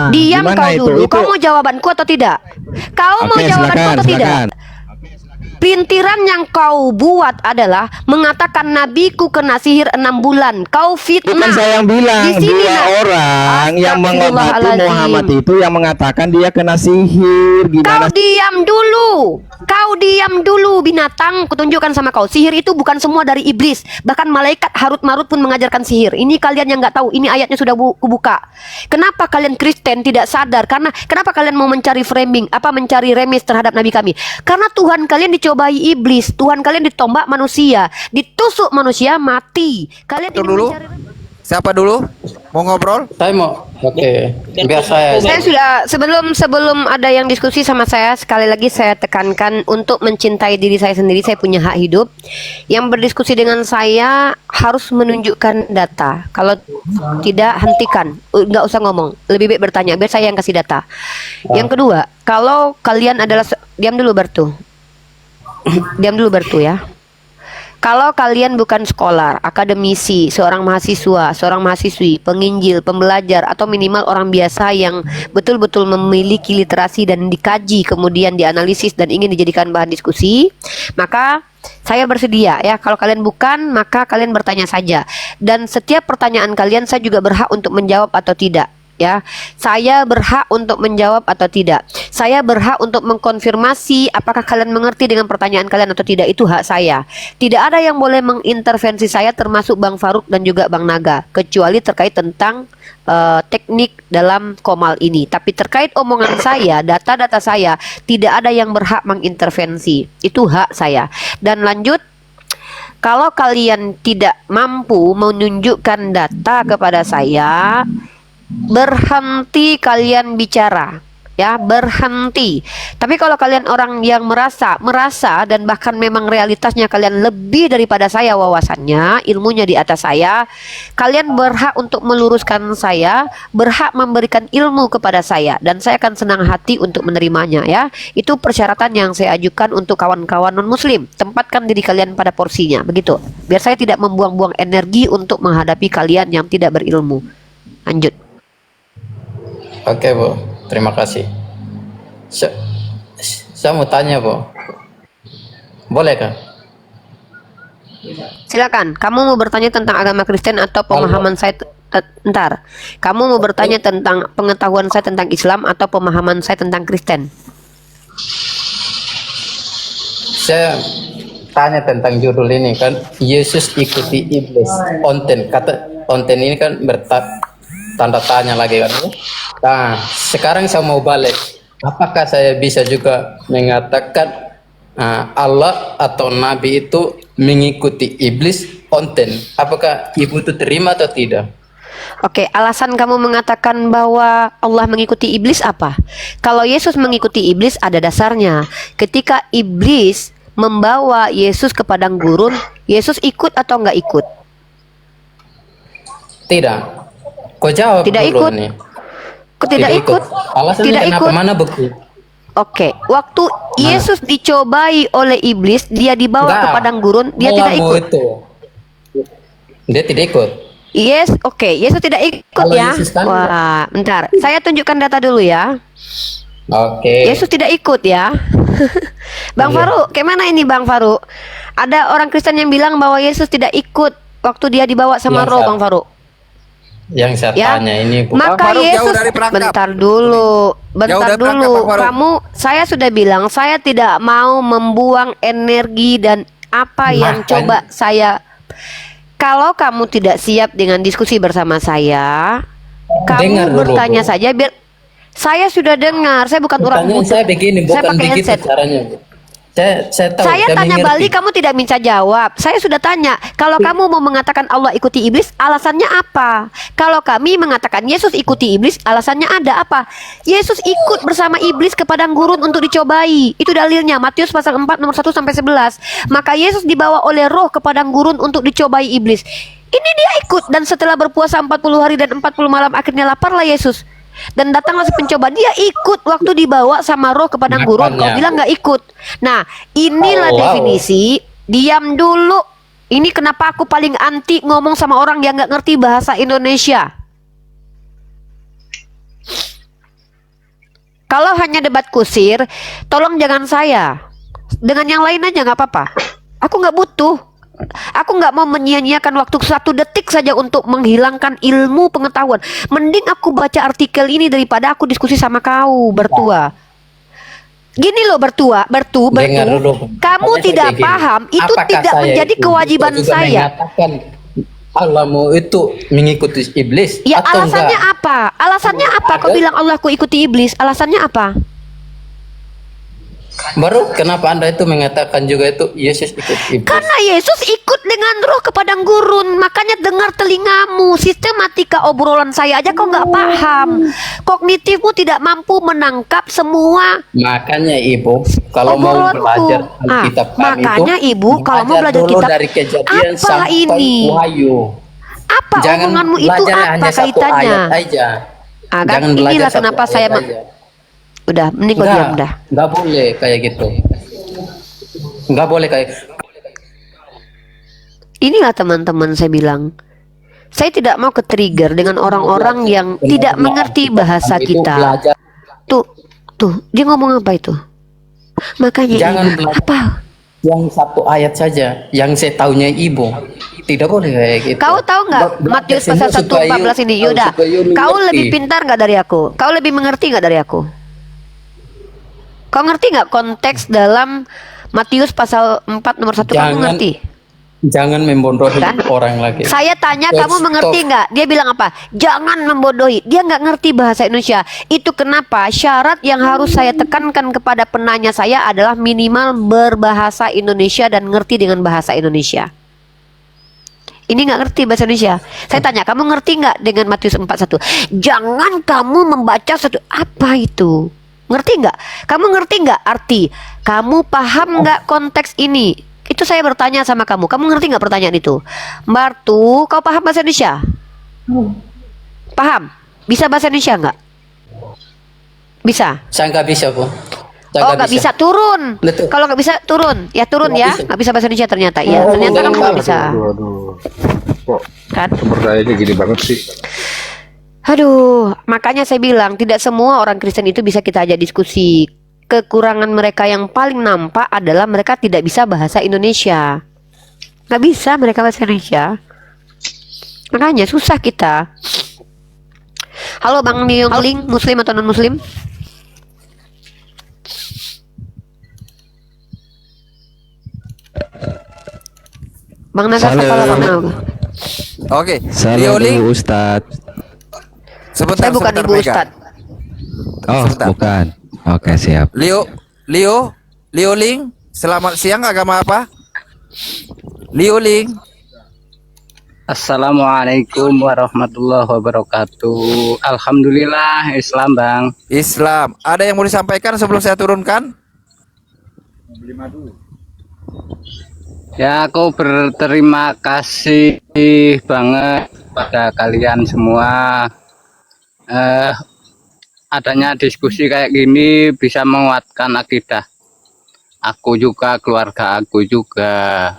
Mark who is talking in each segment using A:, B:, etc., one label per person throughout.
A: Diam
B: Gimana
A: kau
B: itu?
A: dulu.
B: Itu
A: Kau mau jawabanku atau tidak? Kau mau
B: Oke,
A: jawabanku
B: silakan,
A: atau tidak?
B: silakan.
A: Pelintiran yang kau buat adalah mengatakan nabiku kena sihir 6 bulan. Kau
B: Bukan
A: fitnah.
B: saya yang bilang,
A: Di sini
B: dua
A: nak.
B: orang yang mengobati Muhammad
A: Astagfirullahaladzim.
B: itu yang mengatakan dia kena sihir.
A: Kau
B: Gimana?
A: diam dulu. Kau diam dulu binatang. Kutunjukkan sama kau. Sihir itu bukan semua dari iblis. Bahkan malaikat Harut Marut pun mengajarkan sihir. Ini kalian yang nggak tahu. Ini ayatnya sudah kubuka. Kenapa kalian Kristen tidak sadar? Karena kenapa kalian mau mencari framing? Apa mencari remes terhadap Nabi kami? Karena Tuhan kalian dicobai iblis. Tuhan kalian ditombak manusia. Ditusuk manusia mati. Kalian ingin
C: Dulu.
A: mencari...
C: Siapa dulu? Mau ngobrol?
D: Saya mau, oke, biar saya.
A: Saya sudah sebelum ada yang diskusi sama saya, sekali lagi saya tekankan untuk mencintai diri saya sendiri. Saya punya hak hidup. Yang berdiskusi dengan saya harus menunjukkan data. Kalau tidak, hentikan. Nggak usah ngomong. Lebih baik bertanya. Biar saya yang kasih data. Yang kedua, kalau kalian adalah diam dulu Bertu. Diam dulu Bertu ya. Kalau kalian bukan scholar, akademisi, seorang mahasiswa, seorang mahasiswi, penginjil, pembelajar, atau minimal orang biasa yang betul-betul memiliki literasi dan dikaji, kemudian dianalisis dan ingin dijadikan bahan diskusi, maka saya bersedia ya. Kalau kalian bukan, maka kalian bertanya saja. Dan setiap pertanyaan kalian saya juga berhak untuk menjawab atau tidak. Ya, saya berhak untuk menjawab atau tidak. Saya berhak untuk mengkonfirmasi apakah kalian mengerti dengan pertanyaan kalian atau tidak. Itu hak saya. Tidak ada yang boleh mengintervensi saya, termasuk Bang Faruk dan juga Bang Naga, kecuali terkait tentang teknik dalam komal ini. Tapi terkait omongan saya, data-data saya, tidak ada yang berhak mengintervensi. Itu hak saya. Dan lanjut, kalau kalian tidak mampu menunjukkan data kepada saya, berhenti kalian bicara ya, berhenti. Tapi kalau kalian orang yang merasa dan bahkan memang realitasnya kalian lebih daripada saya wawasannya, ilmunya di atas saya, kalian berhak untuk meluruskan saya, berhak memberikan ilmu kepada saya, dan saya akan senang hati untuk menerimanya ya. Itu persyaratan yang saya ajukan untuk kawan-kawan non muslim. Tempatkan diri kalian pada porsinya, begitu. Biar saya tidak membuang-buang energi untuk menghadapi kalian yang tidak berilmu. Lanjut.
D: Oke Bu, terima kasih. Saya mau tanya Bu, boleh kan?
A: Silakan. Kamu mau bertanya tentang agama Kristen atau pemahaman saya? Ntar. Kamu mau bertanya tentang pengetahuan saya tentang Islam atau pemahaman saya tentang Kristen?
D: Saya tanya tentang judul ini kan, Yesus ikuti iblis. Konten, kata konten ini kan tanda tanya lagi kan. Nah, sekarang saya mau balik. Apakah saya bisa juga mengatakan Allah atau Nabi itu mengikuti iblis konten? Apakah ibu itu terima atau tidak?
A: Oke, alasan kamu mengatakan bahwa Allah mengikuti iblis apa? Kalau Yesus mengikuti iblis ada dasarnya. Ketika iblis membawa Yesus ke padang gurun, Yesus ikut atau nggak ikut?
D: Tidak. Kau jawab
A: Tidak
D: dulu
A: ikut.
D: nih.
A: Tidak ikut.
D: Alasannya
A: Tidak
D: kenapa?
A: ikut.
D: Mana bukti?
A: Oke, waktu Yesus dicobai oleh iblis, dia dibawa ke padang gurun, dia tidak ikut.
D: Itu. Dia tidak ikut.
A: Yes, oke, Yesus tidak ikut
D: Kalau
A: ya.
D: Yesus kan
A: Wah, bentar, saya tunjukkan data dulu ya.
D: Oke.
A: Yesus tidak ikut ya. Bang
D: Iya.
A: Faruk, gimana ini Bang Faruk? Ada orang Kristen yang bilang bahwa Yesus tidak ikut waktu dia dibawa sama roh, Bang Faruk.
D: Yang saya
A: Ya,
D: tanya ini Bu.
A: maka
C: Faruk, jauh
A: Yesus
C: dari perangkap.
A: bentar dulu,
C: Jauh dari perangkap, Bang Faruk.
A: kamu, saya sudah bilang saya tidak mau membuang energi dan apa yang
D: Makanya.
A: coba saya. Kalau kamu tidak siap dengan diskusi bersama saya,
D: Dengar
A: kamu
D: dulu,
A: bertanya
D: Bu.
A: saja. Biar saya sudah dengar, saya bukan orang
D: Pertanyaan
A: bodoh.
D: saya begini,
A: Saya
D: bukan
A: pakai
D: begitu
A: headset.
D: caranya Bu. Saya tahu,
A: Saya tanya
D: mengerti.
A: balik, kamu tidak minta jawab. Saya sudah tanya, kalau kamu mau mengatakan Allah ikuti iblis, alasannya apa? Kalau kami mengatakan Yesus ikuti iblis, alasannya ada apa? Yesus ikut bersama iblis ke padang gurun untuk dicobai. Itu dalilnya, Matius pasal 4 nomor 1 sampai 11. Maka Yesus dibawa oleh roh ke padang gurun untuk dicobai iblis. Ini dia ikut, dan setelah berpuasa 40 hari dan 40 malam akhirnya laparlah Yesus. Dan datanglah si pencoba, dia ikut waktu dibawa sama roh ke padang gurun. Kau
D: Makanya.
A: bilang nggak ikut. Nah, inilah
D: Oh, wow.
A: definisi. Diam dulu. Ini kenapa aku paling anti ngomong sama orang yang nggak ngerti bahasa Indonesia. Kalau hanya debat kusir, tolong jangan saya. Dengan yang lain aja nggak apa-apa. Aku nggak butuh. Aku nggak mau menyia-nyiakan waktu 1 detik saja untuk menghilangkan ilmu pengetahuan. Mending aku baca artikel ini daripada aku diskusi sama kau bertua. Gini loh bertua.
D: Dengar dulu.
A: Kamu
D: Makanya
A: tidak
D: saya gini,
A: paham, itu
D: apakah
A: tidak
D: saya
A: menjadi
D: itu
A: kewajiban
D: juga
A: saya.
D: mengatakan Allahmu itu mengikuti iblis
A: Ya
D: atau
A: alasannya
D: enggak?
A: apa? Alasannya apa? Kau
D: Ada.
A: bilang Allah ku ikuti iblis. Alasannya apa?
D: Baru kenapa Anda itu mengatakan juga itu Yesus ikut iblis?
A: Karena Yesus ikut dengan roh ke padang gurun. Makanya dengar telingamu. Sistematika obrolan saya aja kau nggak paham. Kognitifmu tidak mampu menangkap semua
D: Makanya Ibu kalau mau
A: obrolanku.
D: belajar Alkitab kami
A: Makanya
D: itu,
A: Ibu kalau mau belajar
D: dulu
A: kitab,
D: dari Kejadian
A: apa
D: sampai
A: ini?
D: Wahyu.
A: Apa
D: Jangan
A: omonganmu itu
D: belajar
A: apa
D: hanya 1
A: kaitannya?
D: ayat aja.
A: Ah, kan
D: Jangan belajar
A: inilah
D: 1
A: kenapa
D: ayat
A: saya
D: aja.
A: udah mending kau diam dah.
D: Nggak boleh kayak gitu. Nggak boleh kayak
A: Inilah teman-teman saya bilang. Saya tidak mau ke-trigger dengan orang-orang yang tidak mengerti bahasa
D: itu
A: kita.
D: belajar.
A: Tuh, dia ngomong apa itu? Makanya
D: Jangan
A: ini,
D: belajar
A: apa?
D: yang 1 ayat saja, yang saya tahunya Ibu. Tidak boleh kayak gitu.
A: Kau tahu nggak Matius pasal 1:14 ini? Yuda, kau lebih pintar nggak dari aku? Kau lebih mengerti nggak dari aku? Kau ngerti nggak konteks dalam Matius pasal 4 nomor 1? Kamu ngerti?
D: Jangan membodohi
A: Kan?
D: orang lagi.
A: Saya tanya kamu
D: Stop.
A: mengerti nggak? Dia bilang apa? Jangan membodohi. Dia nggak ngerti bahasa Indonesia. Itu kenapa syarat yang harus saya tekankan kepada penanya saya adalah minimal berbahasa Indonesia dan ngerti dengan bahasa Indonesia. Ini nggak ngerti bahasa Indonesia. Saya tanya, kamu ngerti nggak dengan Matius 4:1? Jangan kamu membaca satu. Apa itu? Ngerti nggak? Kamu ngerti nggak arti? Kamu paham nggak konteks ini? Itu saya bertanya sama kamu. Kamu ngerti nggak pertanyaan itu? Martu, kau paham bahasa Indonesia? Paham? Bisa bahasa Indonesia nggak? Bisa.
D: Saya nggak bisa, Bu. Saya
A: Oh, nggak bisa. Turun.
D: Betul.
A: Kalau nggak bisa turun, ya turun
D: Nggak
A: ya.
D: bisa.
A: Nggak bisa bahasa Indonesia ternyata. Ya,
D: Oh,
A: ternyata kamu nggak
D: aduh,
A: bisa.
E: Aduh, kok
A: Kan?
E: sumber dayanya gini banget sih?
A: Aduh, makanya saya bilang tidak semua orang Kristen itu bisa kita ajak diskusi. Kekurangan mereka yang paling nampak adalah mereka tidak bisa bahasa Indonesia. Nggak bisa mereka bahasa Indonesia. Makanya susah kita. Halo Bang Niongling, Muslim atau non Muslim? Bang Naga,
B: Halo.
A: kepala Bang Naga.
C: Oke.
B: Salam
C: Lioling,
B: dulu Ustadz.
C: sebentar,
A: Saya bukan
C: sebentar,
A: ibu
C: Mega.
A: Ustadz.
B: Oh,
C: Sebentar.
B: bukan. Oke, siap.
C: Lioling, selamat siang, agama apa? Lioling,
F: Assalamualaikum warahmatullahi wabarakatuh. Alhamdulillah Islam Bang.
C: Islam. Ada yang mau disampaikan sebelum saya turunkan?
F: Ya aku berterima kasih banget pada kalian semua. Adanya diskusi kayak gini bisa menguatkan akidah. Aku juga, keluarga aku juga.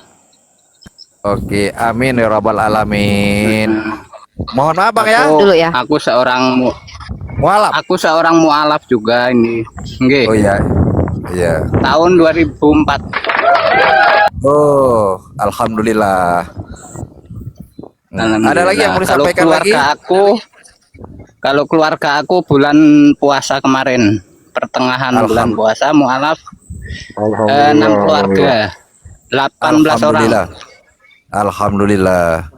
C: Oke, amin ya rabbal alamin. Mohon maaf Bang ya.
A: Dulu ya.
F: Aku seorang
C: Mualaf.
F: aku seorang mualaf juga ini. Nggih.
C: Oh iya. Iya.
F: Tahun 2004.
C: Oh, alhamdulillah. Ada lagi yang mau
F: Kalau
C: disampaikan lagi?
F: Kalau keluarga aku bulan puasa kemarin, pertengahan bulan puasa mualaf 6 keluarga, 18 orang.
C: Alhamdulillah. Alhamdulillah.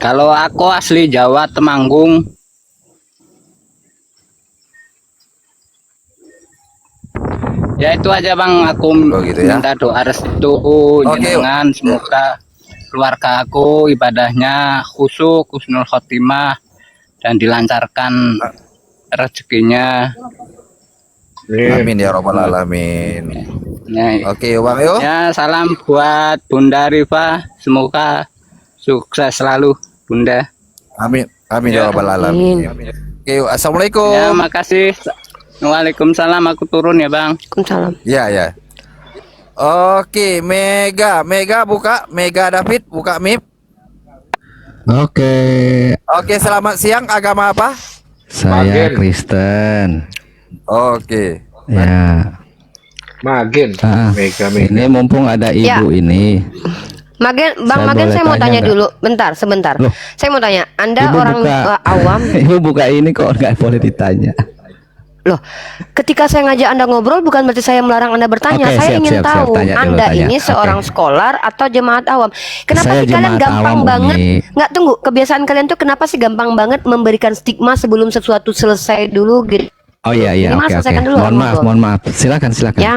F: Kalau aku asli Jawa, Temanggung. Ya itu aja Bang, aku
C: Oh, gitu ya.
F: minta doa restu jenengan, semoga keluarga aku ibadahnya khusyuk, husnul khotimah, dan dilancarkan rezekinya.
C: Amin ya rabbal alamin.
F: Ya,
C: Oke, Bang Yo.
F: ya salam buat Bunda Rifa, semoga sukses selalu Bunda.
C: Amin. Amin ya rabbal alamin. Oke, assalamualaikum.
F: Ya makasih. Waalaikumsalam, aku turun ya Bang.
A: Waalaikumsalam.
C: Ya, ya. Oke, Mega buka, Mega David buka mic.
B: Oke,
C: Oke, selamat siang. Agama apa?
B: saya Kristen.
C: Oke.
B: Ya.
E: Magen.
B: Ah,
E: Mega.
B: ini mumpung ada ibu ini.
A: Bang
B: Saya
A: Magen,
B: boleh
A: saya mau
B: tanya
A: tanya
B: nggak?
A: dulu, sebentar.
B: Loh.
A: Saya mau tanya, Anda
B: Ibu
A: orang
B: buka,
A: awam,
B: ibu buka ini kok nggak boleh ditanya.
A: loh. Ketika saya ngajak Anda ngobrol, bukan berarti saya melarang Anda bertanya.
B: Oke,
A: Saya
B: siap,
A: ingin
B: siap,
A: tahu
B: tanya dulu,
A: Anda
B: tanya.
A: ini
B: Oke.
A: seorang scholar atau jemaat awam. Kenapa
B: Saya
A: sih kalian
B: jemaat
A: gampang
B: awam,
A: banget?
B: Umi.
A: Nggak, tunggu. Kebiasaan kalian tuh kenapa sih gampang banget memberikan stigma sebelum sesuatu selesai dulu gitu?
B: Oh iya, iya,
A: Minimal
B: oke, oke.
A: selesaikan dulu
B: Mohon maaf,
A: ngobrol.
B: mohon maaf. Silakan, silakan.
A: Ya.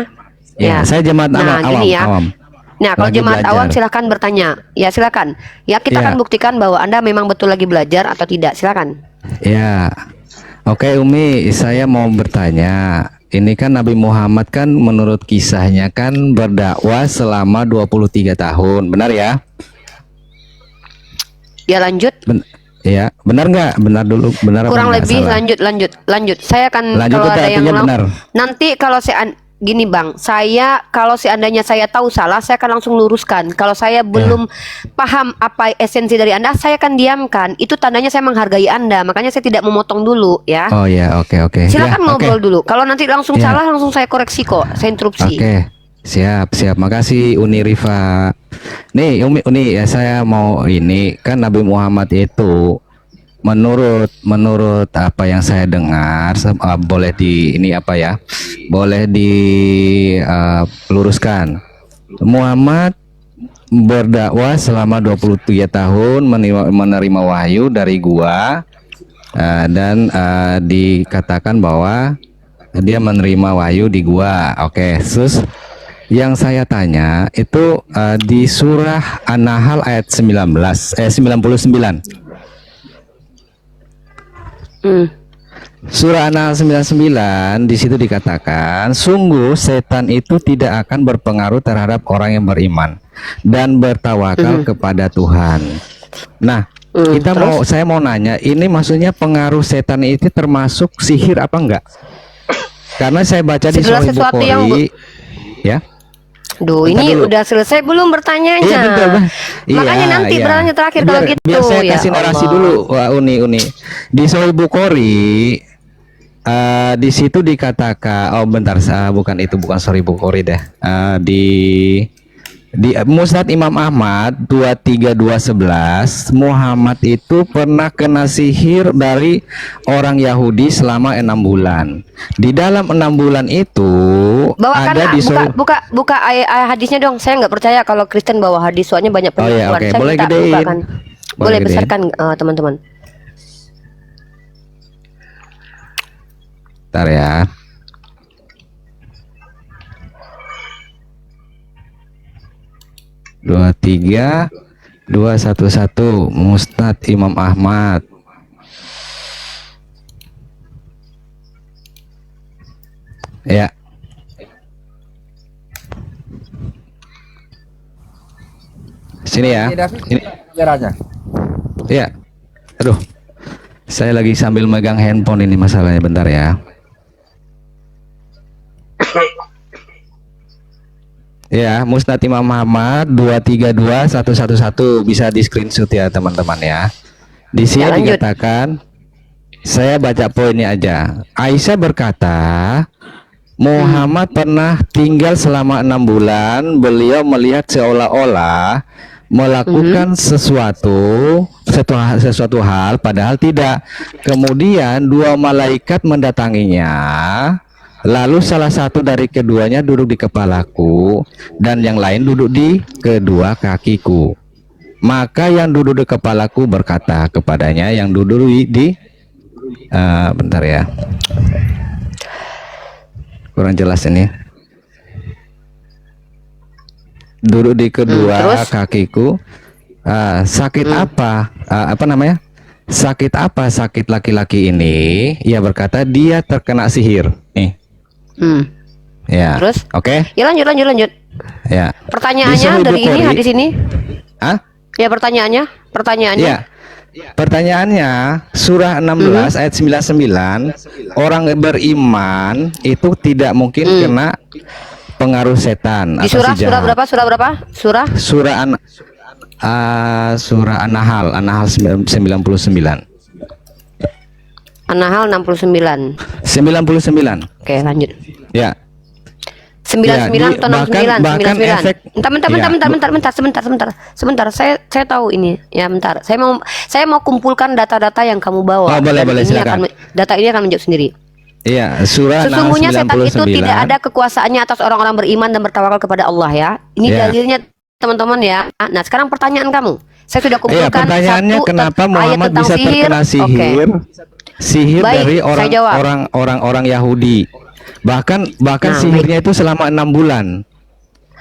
B: Ya, saya jemaat
A: Nah,
B: awam,
A: gini ya.
B: awam.
A: Nah, kalau
B: Lagi
A: jemaat
B: belajar.
A: awam silahkan bertanya. Ya, silakan. Ya, kita
B: Ya.
A: akan buktikan bahwa Anda memang betul lagi belajar atau tidak. Silakan.
B: Ya, oke Umi, saya mau bertanya. Ini kan Nabi Muhammad kan menurut kisahnya kan berdakwah selama 23 tahun, benar ya?
A: Ya, lanjut.
B: Ya, benar nggak? Benar dulu, benar
A: Kurang
B: apa nggak?
A: lebih
B: Salah?
A: lanjut. Saya akan
B: Lanjut
A: kalau
B: itu
A: ada yang
B: artinya benar.
A: nanti kalau gini Bang, saya kalau seandainya saya tahu salah, saya akan langsung luruskan. Kalau saya belum paham apa esensi dari Anda, saya akan diamkan. Itu tandanya saya menghargai Anda. Makanya saya tidak memotong dulu ya.
B: Oh ya, oke, oke.
A: Silakan
B: Ya,
A: ngobrol
B: oke.
A: dulu. Kalau nanti langsung
B: Ya.
A: salah, langsung saya koreksi kok. Saya interupsi.
B: Oke, siap, siap. Makasih Uni Rifa. Nih, Uni, ya saya mau ini kan Nabi Muhammad itu menurut apa yang saya dengar, boleh di ini apa ya? Boleh diluruskan. Muhammad berdakwah selama 23 tahun menerima wahyu dari gua dan dikatakan bahwa dia menerima wahyu di gua. Oke, terus yang saya tanya itu di surah An-Nahl ayat 99. Surah An-Nahl 99 di situ dikatakan, sungguh setan itu tidak akan berpengaruh terhadap orang yang beriman dan bertawakal kepada Tuhan. Nah, saya mau nanya, ini maksudnya pengaruh setan itu termasuk sihir apa enggak? Karena saya baca di
A: Segala
B: Sahih
A: sesuatu
B: Bukhari,
A: yang
B: ya.
A: Duh,
B: Bentar
A: ini
B: dulu.
A: udah selesai belum bertanyanya?
B: Iya, bentar, Bang.
A: Makanya
B: Iya,
A: nanti
B: iya.
A: bertanya terakhir kalau gitu.
B: Biar saya
A: Ya
B: kasih narasi
A: Allah.
B: dulu, Wah, Uni. Di Sahih Bukhari, di situ dikatakan, oh bentar, bukan Sahih Bukhari deh. Di Musnad Imam Ahmad 23211, Muhammad itu pernah kena sihir dari orang Yahudi selama 6 bulan. Di dalam 6 bulan itu
A: Bawakan
B: ada di
A: buka ayat hadisnya dong. Saya nggak percaya kalau Kristen bawa hadis, soalnya banyak
B: Oh iya,
A: penipuan.
B: oke.
A: Saya
B: Boleh
A: minta
B: gedein.
A: bukakan.
B: Boleh
A: Boleh
B: gedein.
A: besarkan teman-teman.
B: Bentar ya. Dua tiga 211 Musnad Imam Ahmad. Ya. Sini ya.
C: Ini David,
B: Ini.
C: caranya.
B: Ya. Aduh. Saya lagi sambil megang handphone ini masalahnya, bentar ya. Ya, Musnad Imam Ahmad 232111 bisa di screenshot ya teman-teman ya. Di sini
A: Ya, lanjut.
B: dikatakan, saya baca poinnya aja. Aisyah berkata, Muhammad pernah tinggal selama 6 bulan. Beliau melihat seolah-olah melakukan sesuatu hal padahal tidak. Kemudian 2 malaikat mendatanginya. Lalu salah satu dari keduanya duduk di kepalaku dan yang lain duduk di kedua kakiku. Maka yang duduk di kepalaku berkata kepadanya yang duduk bentar ya. Kurang jelas ini. Duduk di kedua
A: terus?
B: kakiku. Sakit apa? Apa namanya? Sakit apa sakit laki-laki ini? Ia berkata dia terkena sihir. Nih. Ya.
A: Terus?
B: Oke.
A: Ya lanjut.
B: Ya.
A: Pertanyaannya
B: Di Sahih
A: dari ini
B: Bukhari-
A: hadis ini.
B: Hah?
A: Ya pertanyaannya.
B: Ya. Pertanyaannya surah 16 ayat 99, orang beriman itu tidak mungkin kena pengaruh setan
A: Di
B: atau
A: surah
B: si jahat.
A: berapa? Surah
B: Surah An-Nahl 99.
A: An-Nahl 69.
B: 99.
A: Oke, lanjut.
B: Ya.
A: 99 atau
B: bahkan
A: 99? 99.
B: efek-
A: Sebentar. Saya tahu ini. Ya, bentar. Saya mau kumpulkan data-data yang kamu bawa.
B: Oh, boleh,
A: Dan ini
B: silakan.
A: data ini akan menjawab sendiri.
B: Iya, surah
A: Sesungguhnya
B: An-Nahl
A: setan itu
B: 99.
A: tidak ada kekuasaannya atas orang-orang beriman dan bertawakal kepada Allah ya. Ini
B: Ya.
A: dalilnya teman-teman ya. Nah, sekarang pertanyaan kamu. Saya sudah
B: Iya,
A: kumpulkan
B: pertanyaannya kenapa
A: ayat
B: Muhammad
A: tentang
B: bisa terkena
A: Oke.
B: sihir? Sihir
A: Baik,
B: dari
A: saya jawab.
B: orang-orang Yahudi. Bahkan
A: Nah,
B: sihirnya itu selama 6 bulan.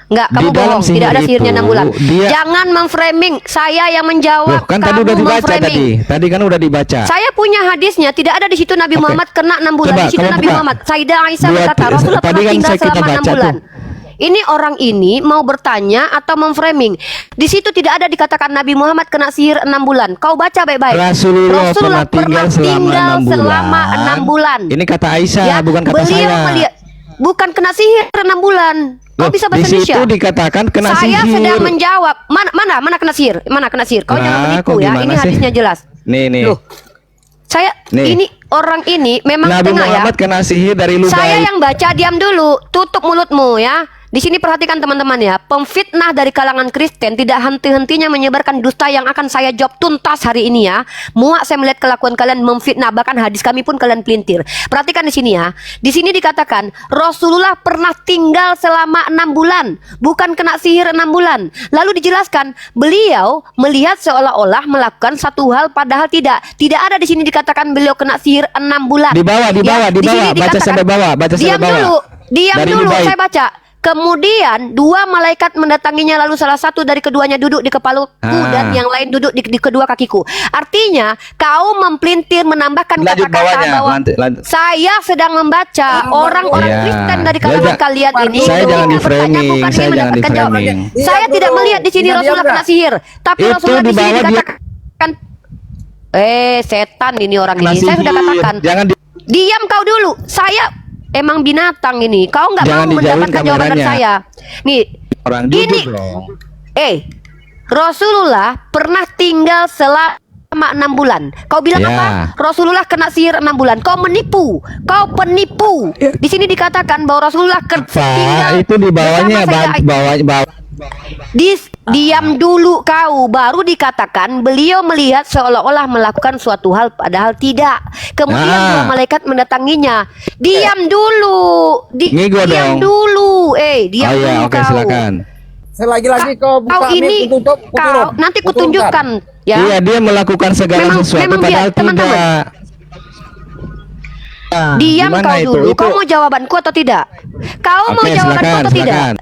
A: Enggak,
B: Di
A: kamu
B: dalam
A: bohong. Tidak ada
B: sihir
A: sihirnya
B: itu,
A: 6 bulan.
B: dia-
A: Jangan memframing. Saya yang menjawab.
B: Loh, kan tadi
A: kamu
B: udah dibaca
A: memframing.
B: tadi. Tadi kan udah dibaca.
A: Saya punya hadisnya. Tidak ada di situ Nabi
B: Oke.
A: Muhammad kena 6 bulan.
B: Coba,
A: Di situ
B: kamu
A: Nabi
B: buka.
A: Muhammad. Sayyidah Aisyah
B: Dua-
A: berkata, Rasulullah
B: tadi
A: pernah
B: kan
A: tinggal
B: kita
A: selama 6
B: baca
A: bulan.
B: tuh.
A: Ini orang ini mau bertanya atau memframing. Di situ tidak ada dikatakan Nabi Muhammad kena sihir 6 bulan. Kau baca baik-baik.
B: Rasulullah pernah tinggal selama 6 bulan.
A: selama 6 bulan.
B: Ini kata Aisyah,
A: Ya,
B: bukan kata
A: beliau
B: saya.
A: melihat, bukan kena sihir 6 bulan. Kau
B: Loh,
A: bisa
B: di
A: bahasa
B: situ
A: Indonesia.
B: dikatakan kena
A: Saya
B: sihir.
A: sedang menjawab. Mana kena sihir? Mana kena sihir? Kau jangan
B: Nah,
A: menipu
B: kok
A: ya.
B: gimana
A: Ini
B: sih?
A: hadisnya jelas.
B: Nih.
A: Loh. Saya
B: Nih.
A: ini orang ini memang
B: Nabi
A: tengah ya.
B: Muhammad kena sihir dari lubang.
A: Saya yang baca, diam dulu, tutup mulutmu ya. Di sini perhatikan teman-teman ya, pemfitnah dari kalangan Kristen tidak henti-hentinya menyebarkan dusta yang akan saya jawab tuntas hari ini ya. Muak saya melihat kelakuan kalian memfitnah, bahkan hadis kami pun kalian pelintir. Perhatikan di sini ya. Di sini dikatakan Rasulullah pernah tinggal selama 6 bulan, bukan kena sihir 6 bulan. Lalu dijelaskan beliau melihat seolah-olah melakukan satu hal padahal tidak. Tidak ada di sini dikatakan beliau kena sihir 6 bulan.
B: Di bawah,
A: Ya, di sini
B: baca
A: dikatakan-
B: sampai bawah, baca sampai
A: diam
B: bawah.
A: Diam
B: Dari
A: dulu,
B: Lubaid.
A: saya baca. Kemudian 2 malaikat mendatanginya, lalu salah satu dari keduanya duduk di kepalaku dan yang lain duduk di kedua kakiku. Artinya kau mempelintir menambahkan
B: Lanjut
A: kata-kata
B: bawahnya,
A: bahwa
B: lanjut.
A: saya sedang membaca orang-orang
B: Ya.
A: Kristen dari
B: Lah,
A: kalangan
B: ja-
A: kalian ini.
B: saya
A: ketika
B: jangan
A: bertanya,
B: di-framing,
A: bukan
B: saya
A: ingin
B: jangan
A: mendapatkan jawaban.
B: di-framing.
A: Saya tidak melihat di sini
C: Bisa
A: Rasulullah
C: diam
A: kena
C: nggak?
A: sihir, tapi
B: Itu
A: Rasulullah
B: di
A: di sini
B: bawah dia-
A: dikatakan setan ini orang
B: Kena
A: ini. Saya sudah
B: sihir.
A: katakan.
B: Jangan
A: Diam kau dulu. Saya emang binatang ini. Kau nggak
B: Jangan
A: mau
B: dijauhin
A: mendapatkan jawaban dari
B: kameranya.
A: saya. Nih,
B: orang
A: ini
B: duduk dong.
A: Rasulullah pernah tinggal selama 6 bulan. Kau bilang
B: Ya.
A: apa? Rasulullah kena sihir 6 bulan. Kau menipu. Kau penipu. Di sini dikatakan bahwa Rasulullah tinggal
B: Pak, itu di bawahnya,
A: bersama Sayyidah
B: bawah.
A: Diam dulu kau, baru dikatakan beliau melihat seolah-olah melakukan suatu hal padahal tidak. Kemudian
B: Nah.
A: 2 malaikat mendatanginya. Diam dulu.
B: Ngigo
A: Diam
B: dong.
A: dulu. Diam
B: Oh ya,
A: dulu
B: oke,
A: kau.
B: silakan.
C: Lagi kau buka
A: Kau ini
C: mic, tutup,
A: kau nanti kutunjukkan ya.
B: Iya, dia melakukan segala
A: Memang-
B: sesuatu
A: memang
B: padahal
A: dia, teman-teman.
B: tidak. Nah,
A: Diam
B: gimana
A: kau dulu.
B: Itu
A: Kau mau jawabanku atau tidak? Kau mau
B: Oke,
A: jawabanku
B: silakan,
A: atau tidak?
B: silakan.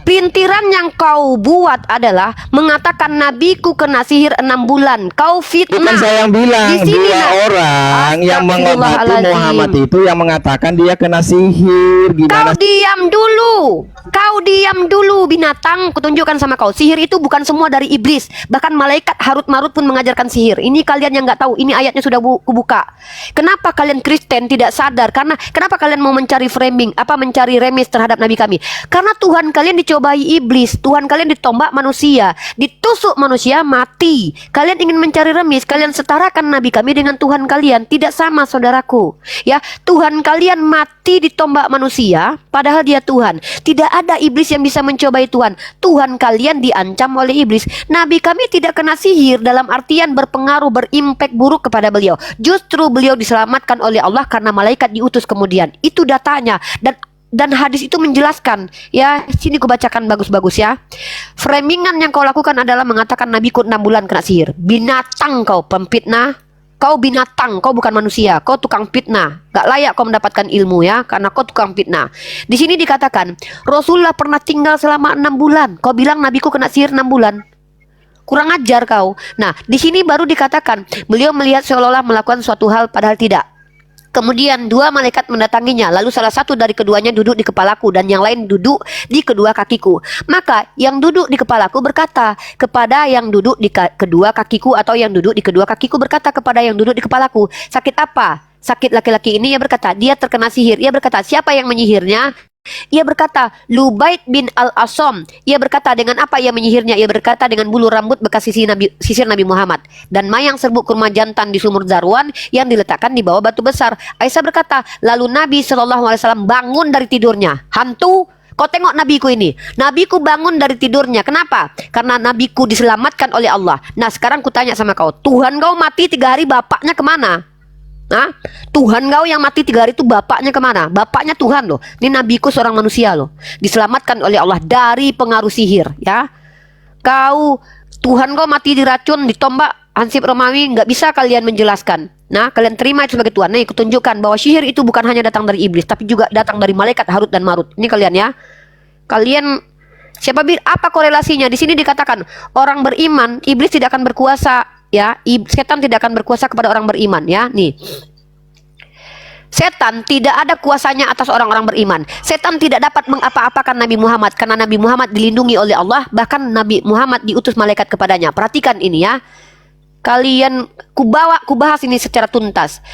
A: Pelintiran yang kau buat adalah mengatakan nabiku kena sihir 6 bulan. Kau fitnah.
B: Bukan saya yang bilang,
A: Di sini,
B: 2
A: Nak.
B: orang yang mengobati
A: Astagfirullahaladzim.
B: Muhammad itu yang mengatakan dia kena sihir.
A: Kau
B: Gimana?
A: diam dulu. Kau diam dulu binatang. Kutunjukkan sama kau. Sihir itu bukan semua dari iblis. Bahkan malaikat Harut Marut pun mengajarkan sihir. Ini kalian yang nggak tahu. Ini ayatnya sudah kubuka. Kenapa kalian Kristen tidak sadar? Kenapa kalian mau mencari framing? Mencari remis terhadap Nabi kami? Karena Tuhan kalian dicobai iblis. Tuhan kalian ditombak manusia. Ditusuk manusia mati. Kalian ingin mencari remis. Kalian setarakan Nabi kami dengan Tuhan kalian. Tidak sama saudaraku. Ya, Tuhan kalian mati ditombak manusia. Padahal dia Tuhan. Tidak ada iblis yang bisa mencobai Tuhan. Tuhan kalian diancam oleh iblis. Nabi kami tidak kena sihir dalam artian berpengaruh, berimpak buruk kepada beliau. Justru beliau diselamatkan oleh Allah karena malaikat diutus kemudian. Itu datanya. Dan hadis itu menjelaskan. Ya, sini ku bacakan bagus-bagus ya. Framingan yang kau lakukan adalah mengatakan nabiku 6 bulan kena sihir. Binatang kau, pemfitnah. Kau binatang, kau bukan manusia. Kau tukang fitnah. Gak layak kau mendapatkan ilmu ya, karena kau tukang fitnah. Di sini dikatakan Rasulullah pernah tinggal selama 6 bulan. Kau bilang nabiku kena sihir 6 bulan. Kurang ajar kau. Nah, di sini baru dikatakan beliau melihat seolah-olah melakukan suatu hal padahal tidak. Kemudian 2 malaikat mendatanginya, lalu salah satu dari keduanya duduk di kepalaku dan yang lain duduk di kedua kakiku. Maka yang duduk di kepalaku berkata kepada yang duduk di kedua kakiku, atau yang duduk di kedua kakiku berkata kepada yang duduk di kepalaku, sakit apa? Sakit laki-laki ini? Ia berkata, dia terkena sihir. Ia berkata, siapa yang menyihirnya? Ia berkata, Lubaid bin Al-Asom. Ia berkata, dengan apa ia menyihirnya? Ia berkata, dengan bulu rambut bekas sisir Nabi Muhammad dan mayang serbuk kurma jantan di sumur Zarwan yang diletakkan di bawah batu besar. Aisyah berkata, lalu Nabi SAW bangun dari tidurnya. Hantu, kau tengok nabiku ini. Nabiku bangun dari tidurnya. Kenapa? Karena nabiku diselamatkan oleh Allah. Nah, sekarang kutanya sama kau, Tuhan kau mati 3 hari, bapaknya kemana? Nah, Tuhan kau yang mati 3 hari itu bapaknya kemana? Bapaknya Tuhan loh. Ini nabiku seorang manusia loh. Diselamatkan oleh Allah dari pengaruh sihir, ya. Tuhan kau mati diracun, ditombak Hansip Romawi, nggak bisa kalian menjelaskan. Nah, kalian terima itu sebagai Tuhan. Nih, kutunjukkan bahwa sihir itu bukan hanya datang dari iblis, tapi juga datang dari malaikat Harut dan Marut. Ini kalian ya. Kalian apa korelasinya? Di sini dikatakan orang beriman, iblis tidak akan berkuasa. Ya, setan tidak akan berkuasa kepada orang beriman, ya. Nih, setan tidak ada kuasanya atas orang-orang beriman. Setan tidak dapat mengapa-apakan Nabi Muhammad karena Nabi Muhammad dilindungi oleh Allah. Bahkan Nabi Muhammad diutus malaikat kepadanya. Perhatikan ini ya. Kalian kubahas ini secara tuntas.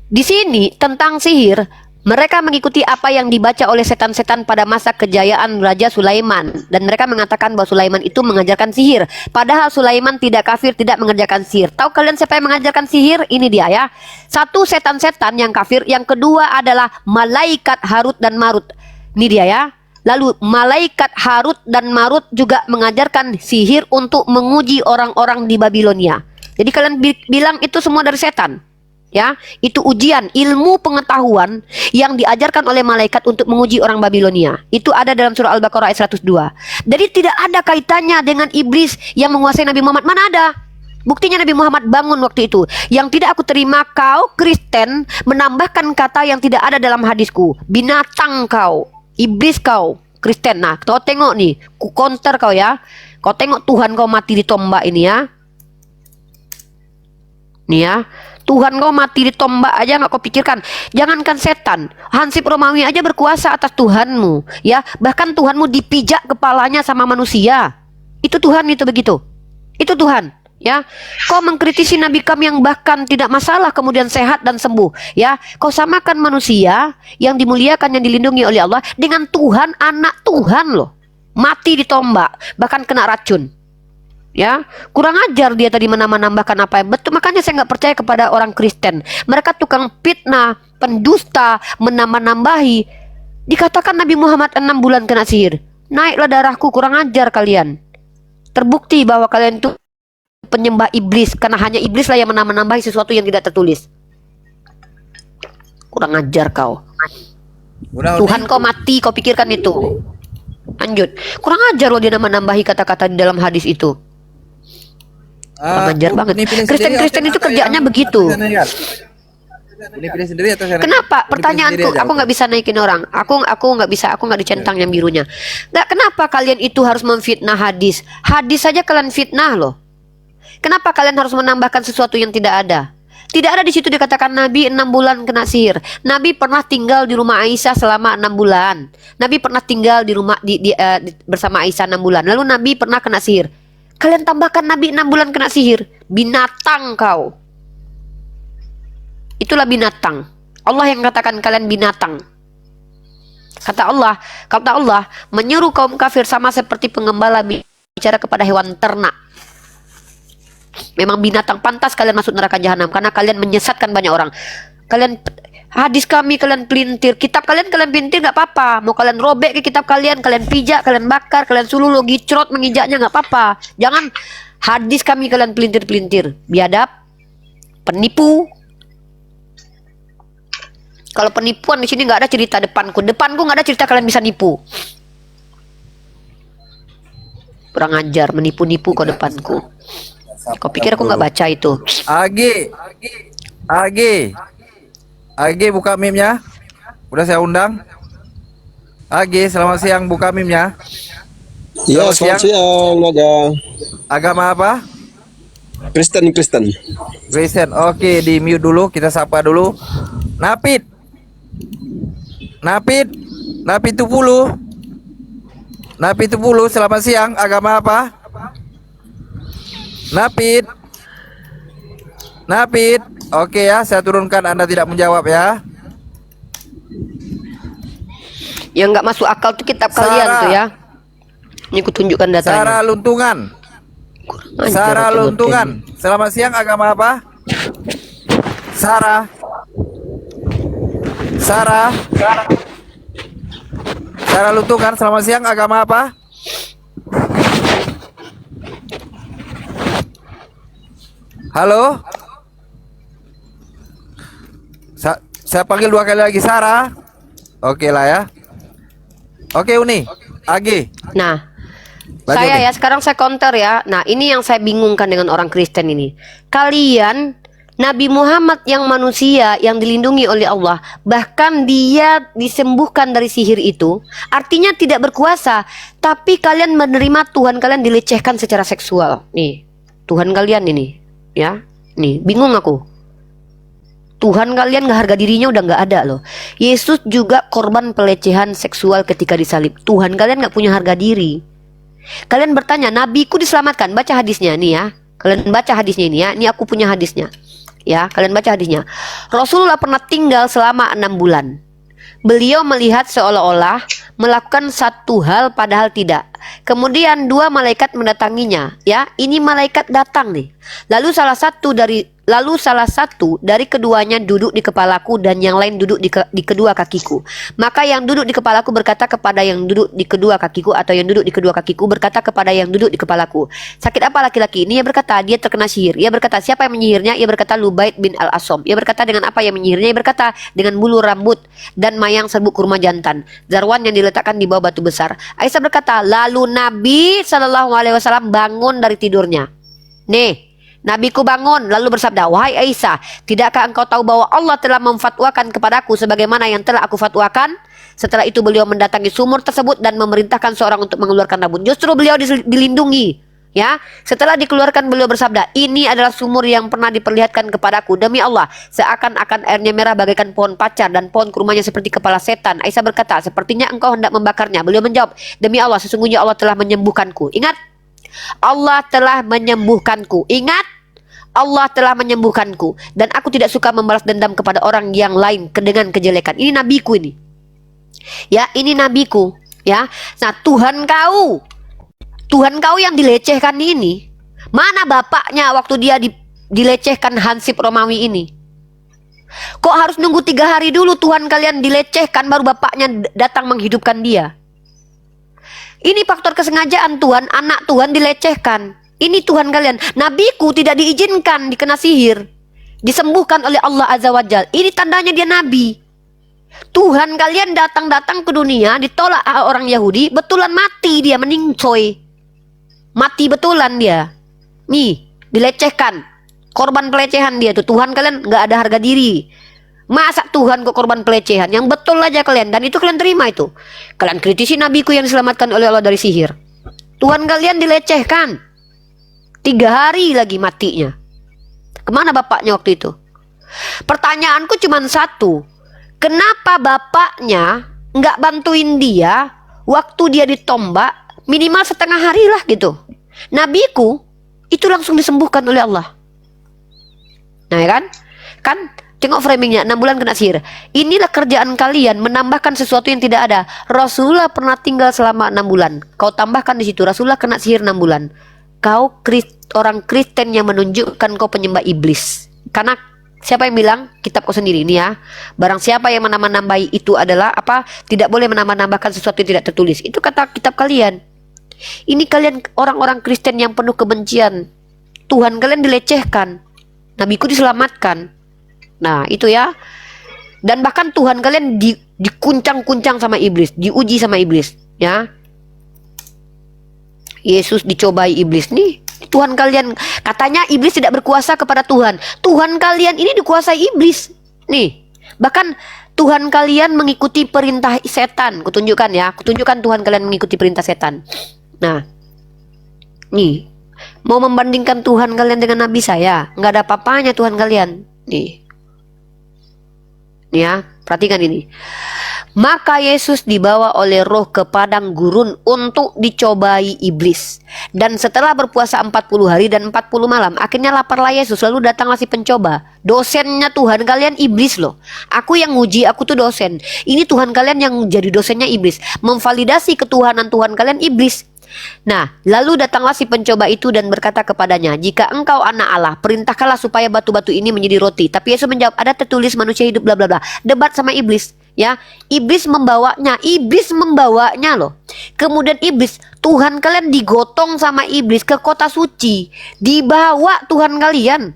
A: Di sini tentang sihir. Mereka mengikuti apa yang dibaca oleh setan-setan pada masa kejayaan Raja Sulaiman. Dan mereka mengatakan bahwa Sulaiman itu mengajarkan sihir. Padahal Sulaiman tidak kafir, tidak mengerjakan sihir. Tahu kalian siapa yang mengajarkan sihir? Ini dia ya. Satu, setan-setan yang kafir. Yang kedua adalah malaikat Harut dan Marut. Ini dia ya. Lalu malaikat Harut dan Marut juga mengajarkan sihir untuk menguji orang-orang di Babilonia. Jadi kalian bilang itu semua dari setan. Ya, itu ujian ilmu pengetahuan yang diajarkan oleh malaikat untuk menguji orang Babilonia. Itu ada dalam surah Al-Baqarah ayat 102. Jadi tidak ada kaitannya dengan iblis yang menguasai Nabi Muhammad. Mana ada? Buktinya Nabi Muhammad bangun waktu itu. Yang tidak aku terima, kau Kristen menambahkan kata yang tidak ada dalam hadisku. Binatang kau, iblis kau, Kristen. Nah, kau tengok nih, ku counter kau ya. Kau tengok Tuhan kau mati ditombak ini ya. Nih ya. Tuhan kau mati ditombak aja nggak kau pikirkan. Jangankan setan, Hansip Romawi aja berkuasa atas Tuhanmu, ya. Bahkan Tuhanmu dipijak kepalanya sama manusia. Itu Tuhan itu begitu. Itu Tuhan, ya. Kau mengkritisi Nabi kami yang bahkan tidak masalah kemudian sehat dan sembuh, ya. Kau samakan manusia yang dimuliakan, yang dilindungi oleh Allah dengan Tuhan, anak Tuhan loh. Mati ditombak, bahkan kena racun. Ya, kurang ajar dia tadi menambahkan apa yang betul. Makanya saya nggak percaya kepada orang Kristen. Mereka tukang fitnah, pendusta, menambah-nambahi. Dikatakan Nabi Muhammad 6 bulan kena sihir. Naiklah darahku, kurang ajar kalian. Terbukti bahwa kalian itu penyembah iblis, karena hanya iblis lah yang menambah-nambahi sesuatu yang tidak tertulis. Kurang ajar kau. Tuhan kau mati, kau pikirkan itu. Lanjut. Kurang ajar loh dia nambahi kata-kata di dalam hadis itu. Ajar banget. Kristen-Kristen itu kerjaannya begitu.
C: Ini pilih sendiri atau saya?
A: Kenapa? Pertanyaanku, aku nggak bisa naikin orang. Aku nggak bisa. Aku nggak dicentang yang birunya. Nggak. Kenapa kalian itu harus memfitnah hadis? Hadis saja kalian fitnah loh. Kenapa kalian harus menambahkan sesuatu yang tidak ada? Tidak ada di situ dikatakan Nabi 6 bulan kena sihir. Nabi pernah tinggal di rumah Aisyah selama 6 bulan. Nabi pernah tinggal di rumah bersama Aisyah 6 bulan. Lalu Nabi pernah kena sihir. Kalian tambahkan Nabi 6 bulan kena sihir. Binatang kau. Itulah binatang. Allah yang katakan kalian binatang. Kata Allah menyeru kaum kafir sama seperti pengembala bicara kepada hewan ternak. Memang binatang, pantas kalian masuk neraka jahanam karena kalian menyesatkan banyak orang. Kalian hadis kami kalian pelintir, kitab kalian pelintir nggak apa-apa. Mau kalian robek ke kitab kalian pijak, kalian bakar, kalian suluh lo gicrot mengijaknya nggak apa-apa. Jangan hadis kami kalian pelintir-pelintir, biadab, penipu. Kalau penipuan di sini nggak ada cerita depanku nggak ada cerita kalian bisa nipu. Kurang ajar, menipu-nipu kau depanku. Kau pikir aku nggak baca itu?
C: Agi buka meme-nya. Udah saya undang. Agi, selamat siang, buka meme-nya.
G: Ya, selamat siang, Naga.
C: Agama apa?
G: Kristen.
C: Kristen. Oke, di mute dulu, kita sapa dulu. Napit Tupulu. Napit Tupulu, selamat siang. Agama apa? Napit. Oke ya, saya turunkan, Anda tidak menjawab ya.
A: Yang nggak masuk akal tuh kitab kalian
C: Sarah.
A: tuh ya. Ini aku tunjukkan datanya.
C: Sarah Luntungan.
A: Ajar
C: Sarah
A: baca
C: Luntungan. Selamat siang, agama apa? Sarah. Sarah. Sarah Luntungan. Selamat siang, agama apa? Halo? Saya panggil 2 kali lagi Sarah. Oke lah ya. Oke Uni. Agi.
A: Nah,
C: Lanjut
A: saya
C: nih.
A: ya sekarang saya counter ya. Nah, ini yang saya bingungkan dengan orang Kristen ini. Kalian Nabi Muhammad yang manusia yang dilindungi oleh Allah, bahkan dia disembuhkan dari sihir itu, artinya tidak berkuasa, tapi kalian menerima Tuhan kalian dilecehkan secara seksual. Nih, Tuhan kalian ini, ya. Nih, bingung aku. Tuhan kalian nggak harga dirinya udah nggak ada loh. Yesus juga korban pelecehan seksual ketika disalib. Tuhan kalian nggak punya harga diri. Kalian bertanya, nabiku diselamatkan. Baca hadisnya nih ya. Kalian baca hadisnya ini ya. Ini aku punya hadisnya. Ya, kalian baca hadisnya. Rasulullah pernah tinggal selama 6 bulan. Beliau melihat seolah-olah melakukan satu hal padahal tidak. Kemudian 2 malaikat mendatanginya. Ya, ini malaikat datang nih. Lalu salah satu dari keduanya duduk di kepalaku dan yang lain duduk di kedua kakiku. Maka yang duduk di kepalaku berkata kepada yang duduk di kedua kakiku, atau yang duduk di kedua kakiku berkata kepada yang duduk di kepalaku, sakit apa laki-laki ini? Ia berkata, dia terkena sihir. Ia berkata, siapa yang menyihirnya? Ia berkata, Lubaid bin Al-Asom. Ia berkata, dengan apa yang menyihirnya? Ia berkata, dengan bulu rambut dan mayang serbuk kurma jantan, zarwan yang diletakkan di bawah batu besar. Aisyah berkata, lalu Nabi SAW bangun dari tidurnya. Nih, Nabiku bangun lalu bersabda, wahai Aisyah, tidakkah engkau tahu bahwa Allah telah memfatwakan kepadaku sebagaimana yang telah aku fatwakan? Setelah itu beliau mendatangi sumur tersebut dan memerintahkan seorang untuk mengeluarkan rambut. Justru beliau dilindungi. Ya, setelah dikeluarkan beliau bersabda, ini adalah sumur yang pernah diperlihatkan kepadaku. Demi Allah, seakan-akan airnya merah bagaikan pohon pacar dan pohon kurmanya seperti kepala setan. Aisyah berkata, sepertinya engkau hendak membakarnya. Beliau menjawab, demi Allah, sesungguhnya Allah telah menyembuhkanku. Ingat, Allah telah menyembuhkanku. Ingat, Allah telah menyembuhkanku dan aku tidak suka membalas dendam kepada orang yang lain dengan kejelekan. Ini nabiku ini. Ya, ini nabiku, ya. Nah, Tuhan kau yang dilecehkan ini, mana bapaknya waktu dia dilecehkan Hansip Romawi ini? Kok harus nunggu 3 hari dulu Tuhan kalian dilecehkan baru bapaknya datang menghidupkan dia? Ini faktor kesengajaan Tuhan, anak Tuhan dilecehkan. Ini Tuhan kalian. Nabiku tidak diizinkan dikena sihir, disembuhkan oleh Allah Azza wa Jal. Ini tandanya dia nabi. Tuhan kalian datang ke dunia, ditolak orang Yahudi, betulan mati dia, meningcoy. Mati betulan dia. Nih, dilecehkan. Korban pelecehan dia tuh. Tuhan kalian nggak ada harga diri. Masa Tuhan kok korban pelecehan? Yang betul aja kalian. Dan itu kalian terima itu. Kalian kritisi nabiku yang diselamatkan oleh Allah dari sihir. Tuhan kalian dilecehkan. 3 hari lagi matinya. Kemana bapaknya waktu itu? Pertanyaanku cuma satu. Kenapa bapaknya nggak bantuin dia waktu dia ditombak minimal setengah hari lah gitu? Nabiku itu langsung disembuhkan oleh Allah. Nah ya kan? Kan tengok framingnya, 6 bulan kena sihir. Inilah kerjaan kalian, menambahkan sesuatu yang tidak ada. Rasulullah pernah tinggal selama 6 bulan. Kau tambahkan di situ, Rasulullah kena sihir 6 bulan. Kau orang Kristen yang menunjukkan kau penyembah iblis. Karena siapa yang bilang? Kitab kau sendiri ini ya. Barang siapa yang menambah-nambahi itu adalah apa? Tidak boleh menambah-nambahkan sesuatu yang tidak tertulis. Itu kata kitab kalian. Ini kalian orang-orang Kristen yang penuh kebencian. Tuhan kalian dilecehkan. Nabiku diselamatkan. Nah itu ya. Dan bahkan Tuhan kalian dikuncang-kuncang sama iblis, diuji sama iblis. Ya. Yesus dicobai iblis nih. Tuhan kalian, katanya iblis tidak berkuasa kepada Tuhan. Tuhan kalian ini dikuasai iblis. Nih, bahkan Tuhan kalian mengikuti perintah setan. Kutunjukkan ya, kutunjukkan Tuhan kalian mengikuti perintah setan. Nah, nih, mau membandingkan Tuhan kalian dengan nabi saya, nggak ada apa-apanya Tuhan kalian. Nih ya, perhatikan ini. Maka Yesus dibawa oleh roh ke padang gurun untuk dicobai iblis. Dan setelah berpuasa 40 hari dan 40 malam, akhirnya laparlah Yesus. Lalu datanglah si pencoba. Dosennya Tuhan kalian iblis loh. Aku yang nguji, aku tuh dosen. Ini Tuhan kalian yang jadi dosennya iblis. Memvalidasi ketuhanan Tuhan kalian iblis. Nah, lalu datanglah si pencoba itu dan berkata kepadanya, jika engkau anak Allah, perintahkanlah supaya batu-batu ini menjadi roti. Tapi Yesus menjawab, ada tertulis manusia hidup bla bla bla. Debat sama iblis, ya. Iblis membawanya loh. Kemudian iblis, Tuhan kalian digotong sama iblis ke kota suci. Dibawa Tuhan kalian.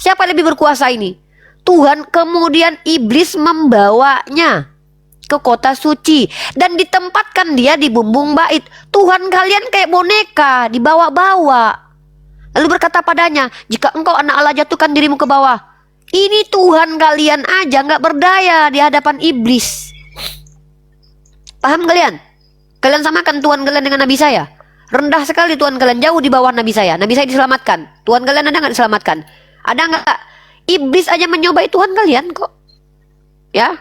A: Siapa yang lebih berkuasa ini? Tuhan, kemudian iblis membawanya ke kota suci dan ditempatkan dia di bumbung bait. Tuhan kalian kayak boneka dibawa-bawa. Lalu berkata padanya, jika engkau anak Allah, jatuhkan dirimu ke bawah. Ini Tuhan kalian aja nggak berdaya di hadapan iblis. Paham kalian? Kalian samakan Tuhan kalian dengan nabi saya. Rendah sekali Tuhan kalian, jauh di bawah nabi saya. Nabi saya diselamatkan. Tuhan kalian ada nggak diselamatkan? Ada nggak? Iblis aja menyobai Tuhan kalian kok. Ya.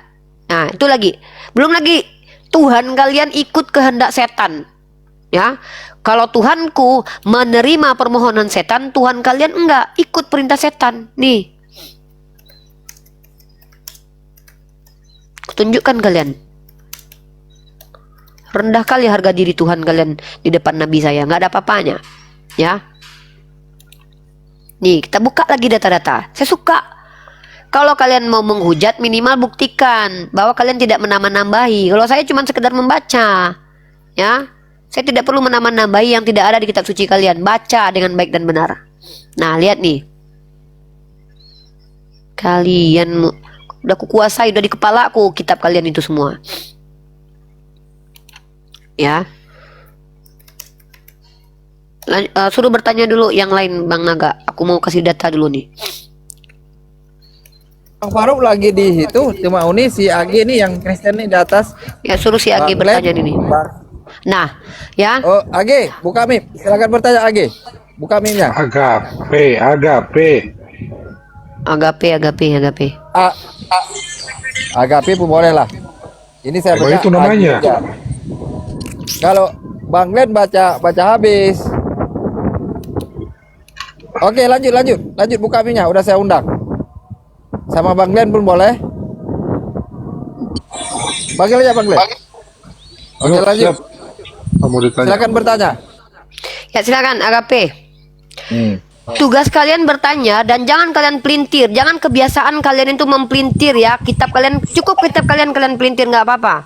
A: Nah, itu lagi. Belum lagi Tuhan kalian ikut kehendak setan. Ya. Kalau Tuhanku menerima permohonan setan, Tuhan kalian enggak ikut perintah setan. Nih. Tunjukkan kalian. Rendah kali harga diri Tuhan kalian di depan nabi saya, nggak ada apa-apanya. Ya. Nih, kita buka lagi data-data. Saya suka. Kalau kalian mau menghujat, minimal buktikan bahwa kalian tidak menambah-nambahi. Kalau saya cuma sekedar membaca, ya, saya tidak perlu menambah-nambahi yang tidak ada di kitab suci kalian. Baca dengan baik dan benar. Nah, lihat nih. Kalian udah kukuasai, udah di kepalaku kitab kalian itu semua. Ya. Suruh bertanya dulu yang lain, Bang Naga. Aku mau kasih data dulu nih.
C: Bang Faruk lagi di situ, cuma Uni si Agi nih yang Kristen nih di atas.
A: Ya, suruh si Agi
C: Bang
A: bertanya
C: Glenn,
A: nih.
C: Bang-
A: Nah, ya.
C: Oh, Agi, buka mic. Silakan bertanya Agi. Buka mic-nya.
E: Agape.
A: Agape.
C: Agapi pun boleh lah. Ini saya
E: Oh,
C: baca
E: itu namanya.
C: Agi aja. Kalau Bang Glenn baca habis. Oke, lanjut buka mic-nya. Udah saya undang. Sama Bang Glenn pun boleh. Panggil aja Bang Glenn. Oke, lanjut.
E: Siap. Kamu ditanya.
C: Silakan bertanya.
A: Ya, silakan Agape. Tugas kalian bertanya dan jangan kalian pelintir. Jangan kebiasaan kalian itu mempelintir ya. Kitab kalian cukup, kitab kalian pelintir nggak apa-apa.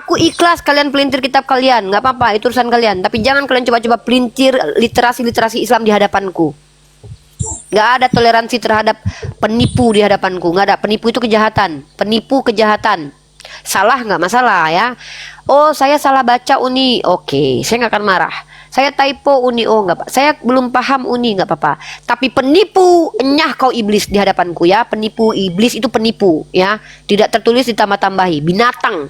A: Aku ikhlas kalian pelintir kitab kalian, nggak apa-apa, itu urusan kalian. Tapi jangan kalian coba-coba pelintir literasi Islam di hadapanku. Nggak ada toleransi terhadap penipu di hadapanku. Nggak ada. Penipu itu kejahatan. Penipu kejahatan. Salah nggak masalah ya. Oh, saya salah baca Uni. Oke, saya nggak akan marah. Saya typo Uni. Oh, nggak apa. Saya belum paham Uni, nggak apa-apa. Tapi penipu, enyah kau iblis di hadapanku ya. Penipu, iblis itu penipu ya. Tidak tertulis ditambah-tambahi. Binatang.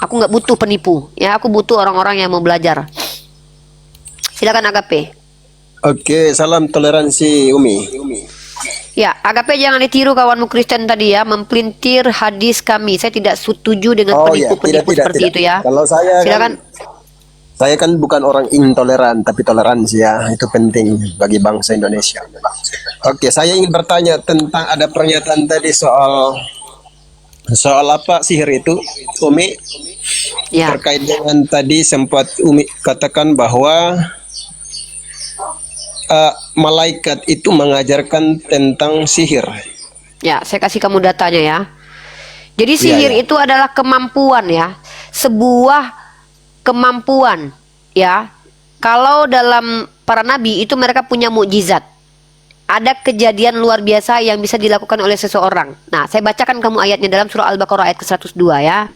A: Aku nggak butuh penipu ya. Aku butuh orang-orang yang mau belajar. Silakan Agape.
G: Oke, salam toleransi Umi.
A: Ya, Agape jangan ditiru kawanmu Kristen tadi ya, mempelintir hadis kami. Saya tidak setuju dengan penipu-penipu seperti itu ya.
G: Kalau saya
A: Silakan.
G: saya kan bukan orang intoleran, tapi toleransi ya, itu penting bagi bangsa Indonesia. Oke, saya ingin bertanya tentang ada pernyataan tadi soal apa sihir itu, Umi?
A: Ya.
G: Terkait dengan tadi sempat Umi katakan bahwa malaikat itu mengajarkan tentang sihir.
A: Ya, saya kasih kamu datanya ya. Jadi sihir itu adalah kemampuan ya, sebuah kemampuan ya. Kalau dalam para nabi itu mereka punya mukjizat. Ada kejadian luar biasa yang bisa dilakukan oleh seseorang. Nah, saya bacakan kamu ayatnya dalam surah Al-Baqarah ayat ke-102 ya.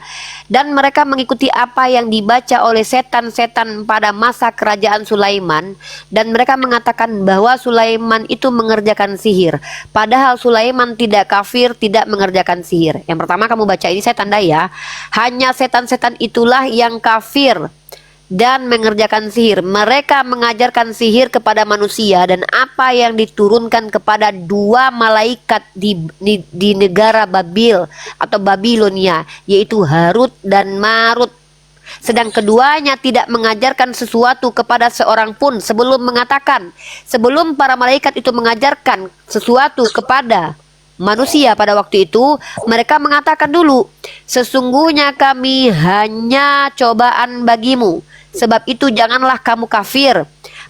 A: Dan mereka mengikuti apa yang dibaca oleh setan-setan pada masa kerajaan Sulaiman. Dan mereka mengatakan bahwa Sulaiman itu mengerjakan sihir. Padahal Sulaiman tidak kafir, tidak mengerjakan sihir. Yang pertama kamu baca ini saya tandai ya. Hanya setan-setan itulah yang kafir. dan mengerjakan sihir. Mereka mengajarkan sihir kepada manusia dan apa yang diturunkan kepada dua malaikat di negara Babil atau Babilonia, yaitu Harut dan Marut. Sedang keduanya tidak mengajarkan sesuatu kepada seorang pun sebelum mengatakan, sebelum para malaikat itu mengajarkan sesuatu kepada manusia pada waktu itu, mereka mengatakan dulu, sesungguhnya kami hanya cobaan bagimu, sebab itu janganlah kamu kafir.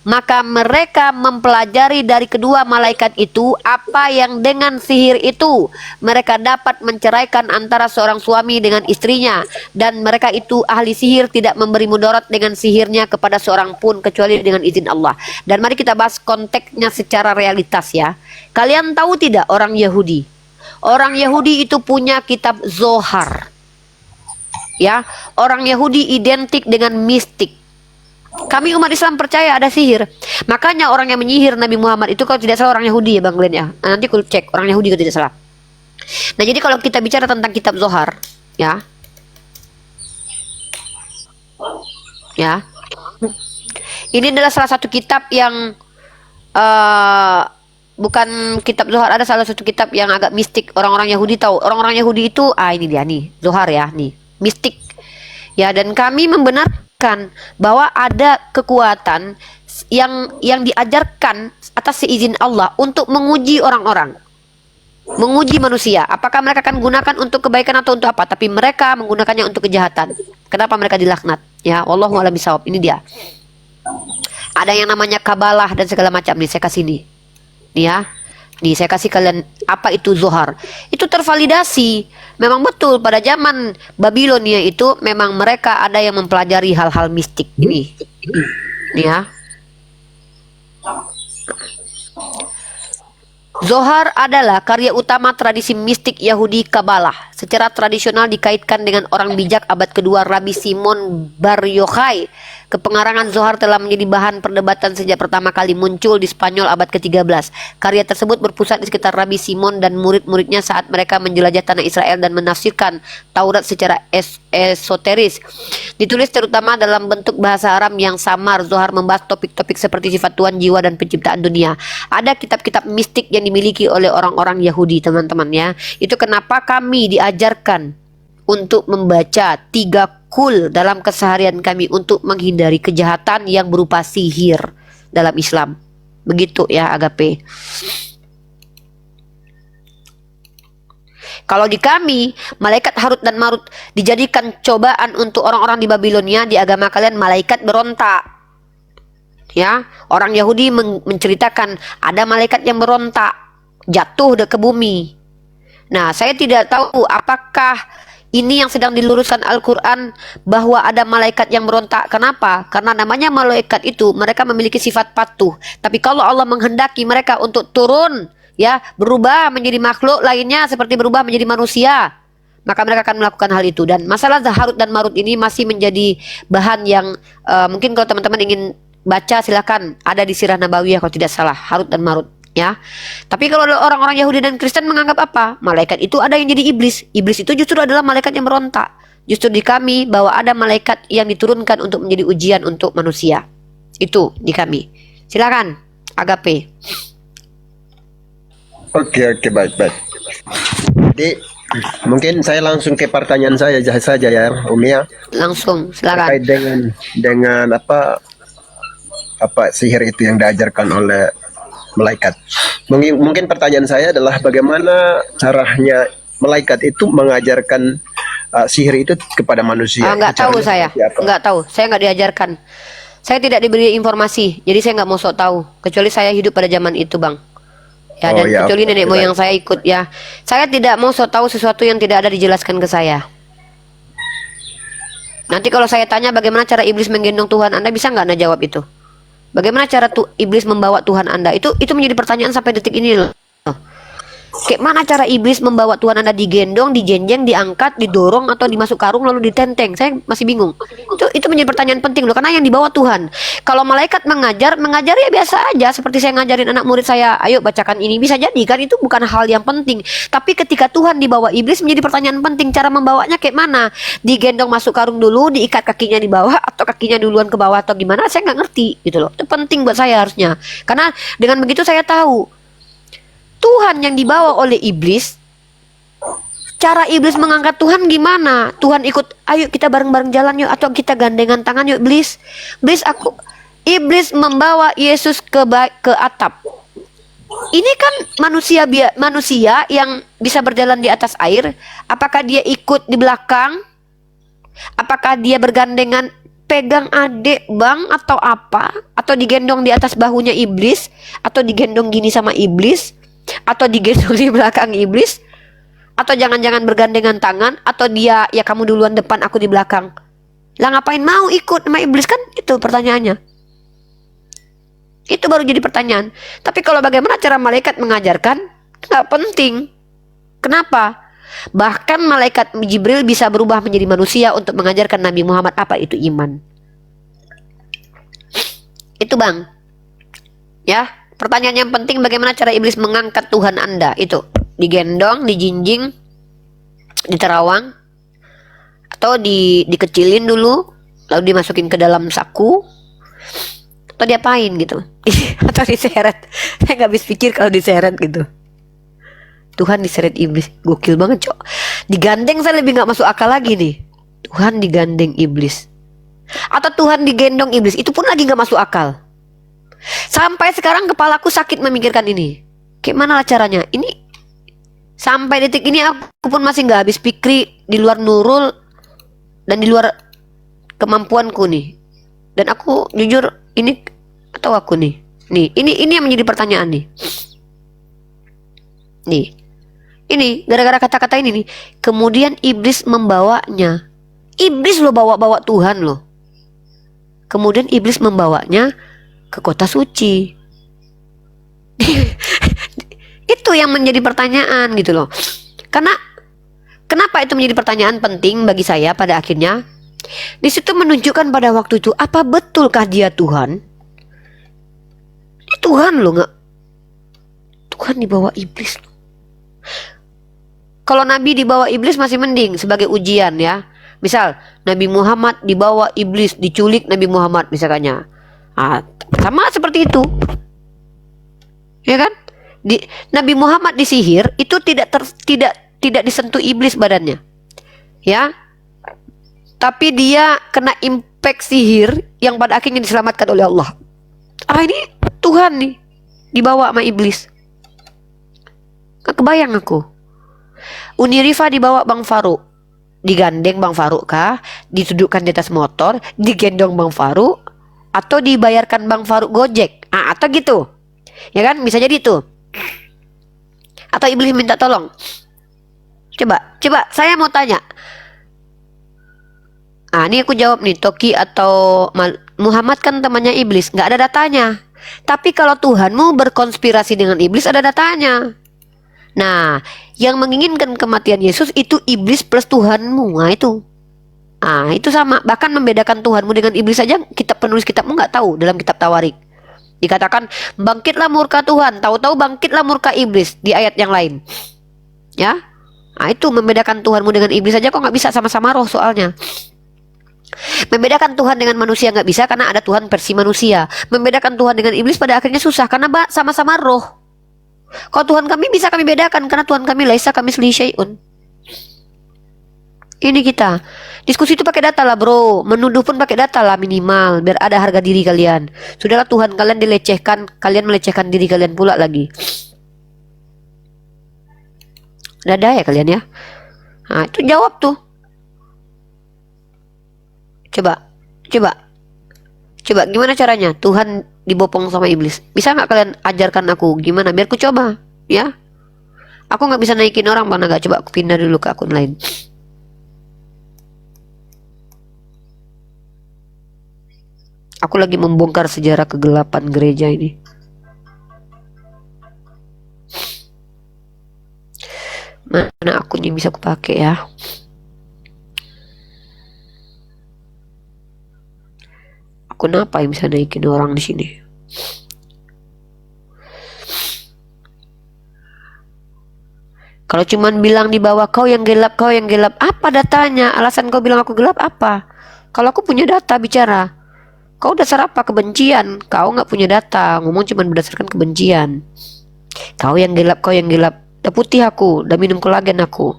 A: Maka mereka mempelajari dari kedua malaikat itu apa yang dengan sihir itu mereka dapat menceraikan antara seorang suami dengan istrinya, dan mereka itu ahli sihir tidak memberi mudarat dengan sihirnya kepada seorang pun kecuali dengan izin Allah. Dan mari kita bahas konteksnya secara realitas ya. Kalian tahu tidak orang Yahudi? Orang Yahudi itu punya kitab Zohar. Ya, orang Yahudi identik dengan mistik. Kami umat Islam percaya ada sihir. Makanya orang yang menyihir Nabi Muhammad itu kalau tidak salah orang Yahudi ya Bang Glenn ya. Nah, nanti aku cek orang Yahudi kalau tidak salah. Nah, jadi kalau kita bicara tentang kitab Zohar, ya. Ya. Ini adalah salah satu kitab yang bukan kitab Zohar, ada salah satu kitab yang agak mistik. Orang-orang Yahudi tahu. Orang-orang Yahudi itu ini dia nih, Zohar ya, nih, mistik. Ya, dan kami membenarkan bahwa ada kekuatan yang diajarkan atas seizin Allah untuk menguji orang-orang, menguji manusia. Apakah mereka akan gunakan untuk kebaikan atau untuk apa? Tapi mereka menggunakannya untuk kejahatan. Kenapa mereka dilaknat? Ya, wallahu a'lam bishawab. Ini dia. Ada yang namanya kabalah dan segala macam nih. Saya kasih nih ya. Nih saya kasih kalian apa itu Zohar. Itu tervalidasi. Memang betul pada zaman Babilonia itu memang mereka ada yang mempelajari hal-hal mistik ini. Nih ya. Zohar adalah karya utama tradisi mistik Yahudi Kabalah. Secara tradisional dikaitkan dengan orang bijak abad kedua Rabi Simon Bar Yochai. Kepengarangan Zohar telah menjadi bahan perdebatan sejak pertama kali muncul di Spanyol abad ke-13. Karya tersebut berpusat di sekitar Rabi Simon dan murid-muridnya saat mereka menjelajah tanah Israel dan menafsirkan Taurat secara esoteris. Ditulis terutama dalam bentuk bahasa Aram yang samar, Zohar membahas topik-topik seperti sifat Tuhan, jiwa, dan penciptaan dunia. Ada kitab-kitab mistik yang dimiliki oleh orang-orang Yahudi, teman-teman ya. Itu kenapa kami diajarkan untuk membaca 3 kul dalam keseharian kami untuk menghindari kejahatan yang berupa sihir dalam Islam. Begitu ya Agape. Kalau di kami, malaikat Harut dan Marut dijadikan cobaan untuk orang-orang di Babilonia. Di agama kalian malaikat berontak. Ya, orang Yahudi menceritakan ada malaikat yang berontak, jatuh ke bumi. Nah, saya tidak tahu apakah ini yang sedang diluruskan Al-Quran bahwa ada malaikat yang berontak. Kenapa? Karena namanya malaikat itu mereka memiliki sifat patuh. Tapi kalau Allah menghendaki mereka untuk turun, ya, berubah menjadi makhluk lainnya seperti berubah menjadi manusia, maka mereka akan melakukan hal itu. Dan masalah Harut dan Marut ini masih menjadi bahan yang mungkin kalau teman-teman ingin baca silakan, ada di Sirah Nabawiyah kalau tidak salah, Harut dan Marut. Ya, tapi kalau orang-orang Yahudi dan Kristen menganggap apa? Malaikat itu ada yang jadi iblis. Iblis itu justru adalah malaikat yang berontak. Justru di kami bahwa ada malaikat yang diturunkan untuk menjadi ujian untuk manusia. Itu di kami. Silakan, Agape.
G: Oke, baik. Jadi mungkin saya langsung ke pertanyaan saya saja ya, Umi ya.
A: Langsung, silakan.
G: Terkait dengan apa sihir itu yang diajarkan oleh malaikat. Mungkin pertanyaan saya adalah bagaimana caranya malaikat itu mengajarkan sihir itu kepada manusia?
A: Enggak tahu saya. Enggak tahu. Saya enggak diajarkan. Saya tidak diberi informasi. Jadi saya enggak mau sok tahu. Kecuali saya hidup pada zaman itu, Bang. Ya, dan kecuali nenek moyang saya ikut ya. Saya tidak mau sok tahu sesuatu yang tidak ada dijelaskan ke saya. Nanti kalau saya tanya bagaimana cara iblis menggendong Tuhan, Anda bisa nggak Anda jawab itu? Bagaimana cara iblis membawa Tuhan Anda? Itu menjadi pertanyaan sampai detik ini loh. Kayak mana cara iblis membawa Tuhan Anda digendong, dijenjeng, diangkat, didorong, atau dimasuk karung lalu ditenteng? Saya masih bingung. Itu menjadi pertanyaan penting loh, karena yang dibawa Tuhan. Kalau malaikat mengajar ya biasa aja, seperti saya ngajarin anak murid saya, ayo bacakan ini, bisa jadi kan itu bukan hal yang penting. Tapi ketika Tuhan dibawa iblis menjadi pertanyaan penting, cara membawanya kayak mana? Digendong masuk karung dulu, diikat kakinya di bawah, atau kakinya duluan ke bawah, atau gimana? Saya nggak ngerti gitu loh. Itu penting buat saya harusnya, karena dengan begitu saya tahu Tuhan yang dibawa oleh iblis. Cara iblis mengangkat Tuhan gimana? Tuhan ikut, ayo kita bareng-bareng jalan yuk, atau kita gandengan tangan yuk. Iblis membawa Yesus ke atap. Ini kan manusia yang bisa berjalan di atas air. Apakah dia ikut di belakang? Apakah dia bergandengan pegang adik bang atau apa? Atau digendong di atas bahunya iblis? Atau digendong gini sama iblis? Atau digendong di belakang iblis? Atau jangan-jangan bergandengan tangan? Atau dia, ya kamu duluan depan, aku di belakang. Lah ngapain mau ikut sama iblis kan? Itu pertanyaannya. Itu baru jadi pertanyaan. Tapi kalau bagaimana cara malaikat mengajarkan, nggak penting. Kenapa? Bahkan malaikat Jibril bisa berubah menjadi manusia untuk mengajarkan Nabi Muhammad apa itu iman. Itu bang. Ya. Pertanyaan yang penting, bagaimana cara iblis mengangkat Tuhan Anda? Itu digendong, dijinjing, diterawang, atau dikecilin dulu, lalu dimasukin ke dalam saku, atau diapain gitu, atau diseret. Saya nggak habis pikir kalau diseret gitu. Tuhan diseret iblis, gokil banget cok. Digandeng saya lebih nggak masuk akal lagi nih. Tuhan digandeng iblis, atau Tuhan digendong iblis, itu pun lagi nggak masuk akal. Sampai sekarang kepalaku sakit memikirkan ini. Gimana lah caranya? Ini sampai detik ini aku pun masih nggak habis pikir, di luar nurul dan di luar kemampuanku nih. Dan aku jujur ini, atau aku nih. Nih, ini yang menjadi pertanyaan nih. Nih. Ini gara-gara kata-kata ini nih. Kemudian iblis membawanya. Iblis lo bawa Tuhan loh. Kemudian iblis membawanya ke kota suci. Itu yang menjadi pertanyaan gitu loh. Karena kenapa itu menjadi pertanyaan penting bagi saya pada akhirnya? Di situ menunjukkan pada waktu itu, apa betulkah dia Tuhan? Ini Tuhan loh, nggak? Tuhan dibawa iblis loh. Kalau Nabi dibawa iblis masih mending sebagai ujian ya. Misal Nabi Muhammad dibawa iblis, diculik Nabi Muhammad misalnya. Sama seperti itu, ya kan? Nabi Muhammad disihir itu tidak disentuh iblis badannya, ya. Tapi dia kena impact sihir yang pada akhirnya diselamatkan oleh Allah. Ini Tuhan nih dibawa sama iblis. Gak kebayang aku. Uni Rifa dibawa Bang Faruk, digandeng Bang Faruk kah? Ditudukkan di atas motor, digendong Bang Faruk, atau dibayarkan Bang Faruk Gojek, atau gitu, ya kan? Bisa jadi itu. Atau iblis minta tolong. Coba, saya mau tanya. Ini aku jawab nih, Toki atau Muhammad kan temannya iblis, nggak ada datanya. Tapi kalau Tuhanmu berkonspirasi dengan iblis, ada datanya. Nah, yang menginginkan kematian Yesus itu iblis plus Tuhanmu. Nah itu. Itu sama. Bahkan membedakan Tuhanmu dengan iblis saja penulis kitabmu nggak tahu dalam kitab Tawarik. Dikatakan bangkitlah murka Tuhan, tahu-tahu bangkitlah murka iblis di ayat yang lain. Ya. Itu membedakan Tuhanmu dengan iblis saja kok nggak bisa sama-sama roh soalnya. Membedakan Tuhan dengan manusia nggak bisa karena ada Tuhan versi manusia. Membedakan Tuhan dengan iblis pada akhirnya susah karena sama-sama roh. Kalau Tuhan kami bisa kami bedakan karena Tuhan kami laisa kamislihi syai'un. Ini kita diskusi itu pakai data lah bro, menuduh pun pakai data lah minimal biar ada harga diri kalian. Sudahlah Tuhan kalian dilecehkan, kalian melecehkan diri kalian pula lagi. Dada ya kalian ya. Itu jawab tuh. Coba gimana caranya Tuhan dibopong sama iblis? Bisa nggak kalian ajarkan aku gimana biar ku coba ya? Aku nggak bisa naikin orang Bang Naga, coba aku pindah dulu ke akun lain. Aku lagi membongkar sejarah kegelapan gereja ini. Mana akunnya bisa aku pakai ya? Akun apa yang bisa naikin orang di sini? Kalau cuman bilang di bawah kau yang gelap, apa datanya? Alasan kau bilang aku gelap apa? Kalau aku punya data bicara. Kau dasar apa? Kebencian. Kau nggak punya data, ngomong cuman berdasarkan kebencian. Kau yang gelap. Udah putih aku, udah minum kolagen aku.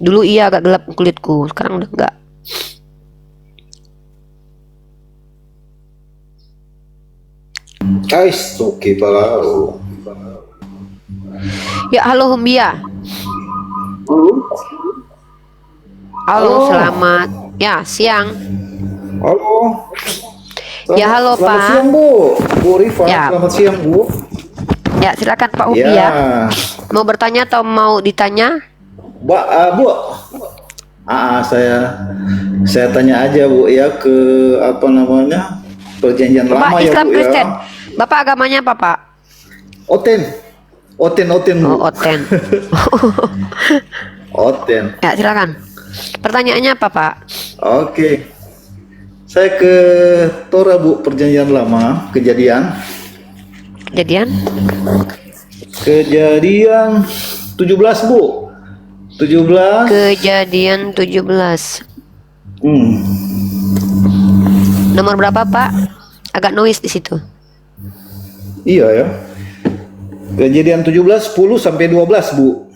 A: Dulu iya agak gelap kulitku, sekarang udah enggak.
H: Guys, oke palau.
A: Ya halo Humbia. Halo, selamat. Ya siang.
H: Halo.
A: Ya halo
H: Selamat
A: Pak.
H: siang Bu. Bu Rifa,
A: Ya.
H: selamat siang Bu.
A: Ya silakan Pak
H: Ya.
A: Humbia. Mau bertanya atau mau ditanya?
H: Bu. Saya tanya aja Bu ya ke apa namanya? Perjanjian
A: Bapak
H: lama ya
A: Islam
H: Bu
A: Kristen.
H: ya.
A: Bapak agamanya apa Pak?
H: Oten Bu.
A: Oh Oten.
H: Oten.
A: Ya silakan. Pertanyaannya apa Pak?
H: Oke. Saya ke Torah Bu, perjanjian lama, kejadian Kejadian 17 Bu. 17.
A: Kejadian 17. Nomor berapa Pak? Agak noise di situ.
H: Iya ya. Kejadian 17 10 sampai 12 Bu.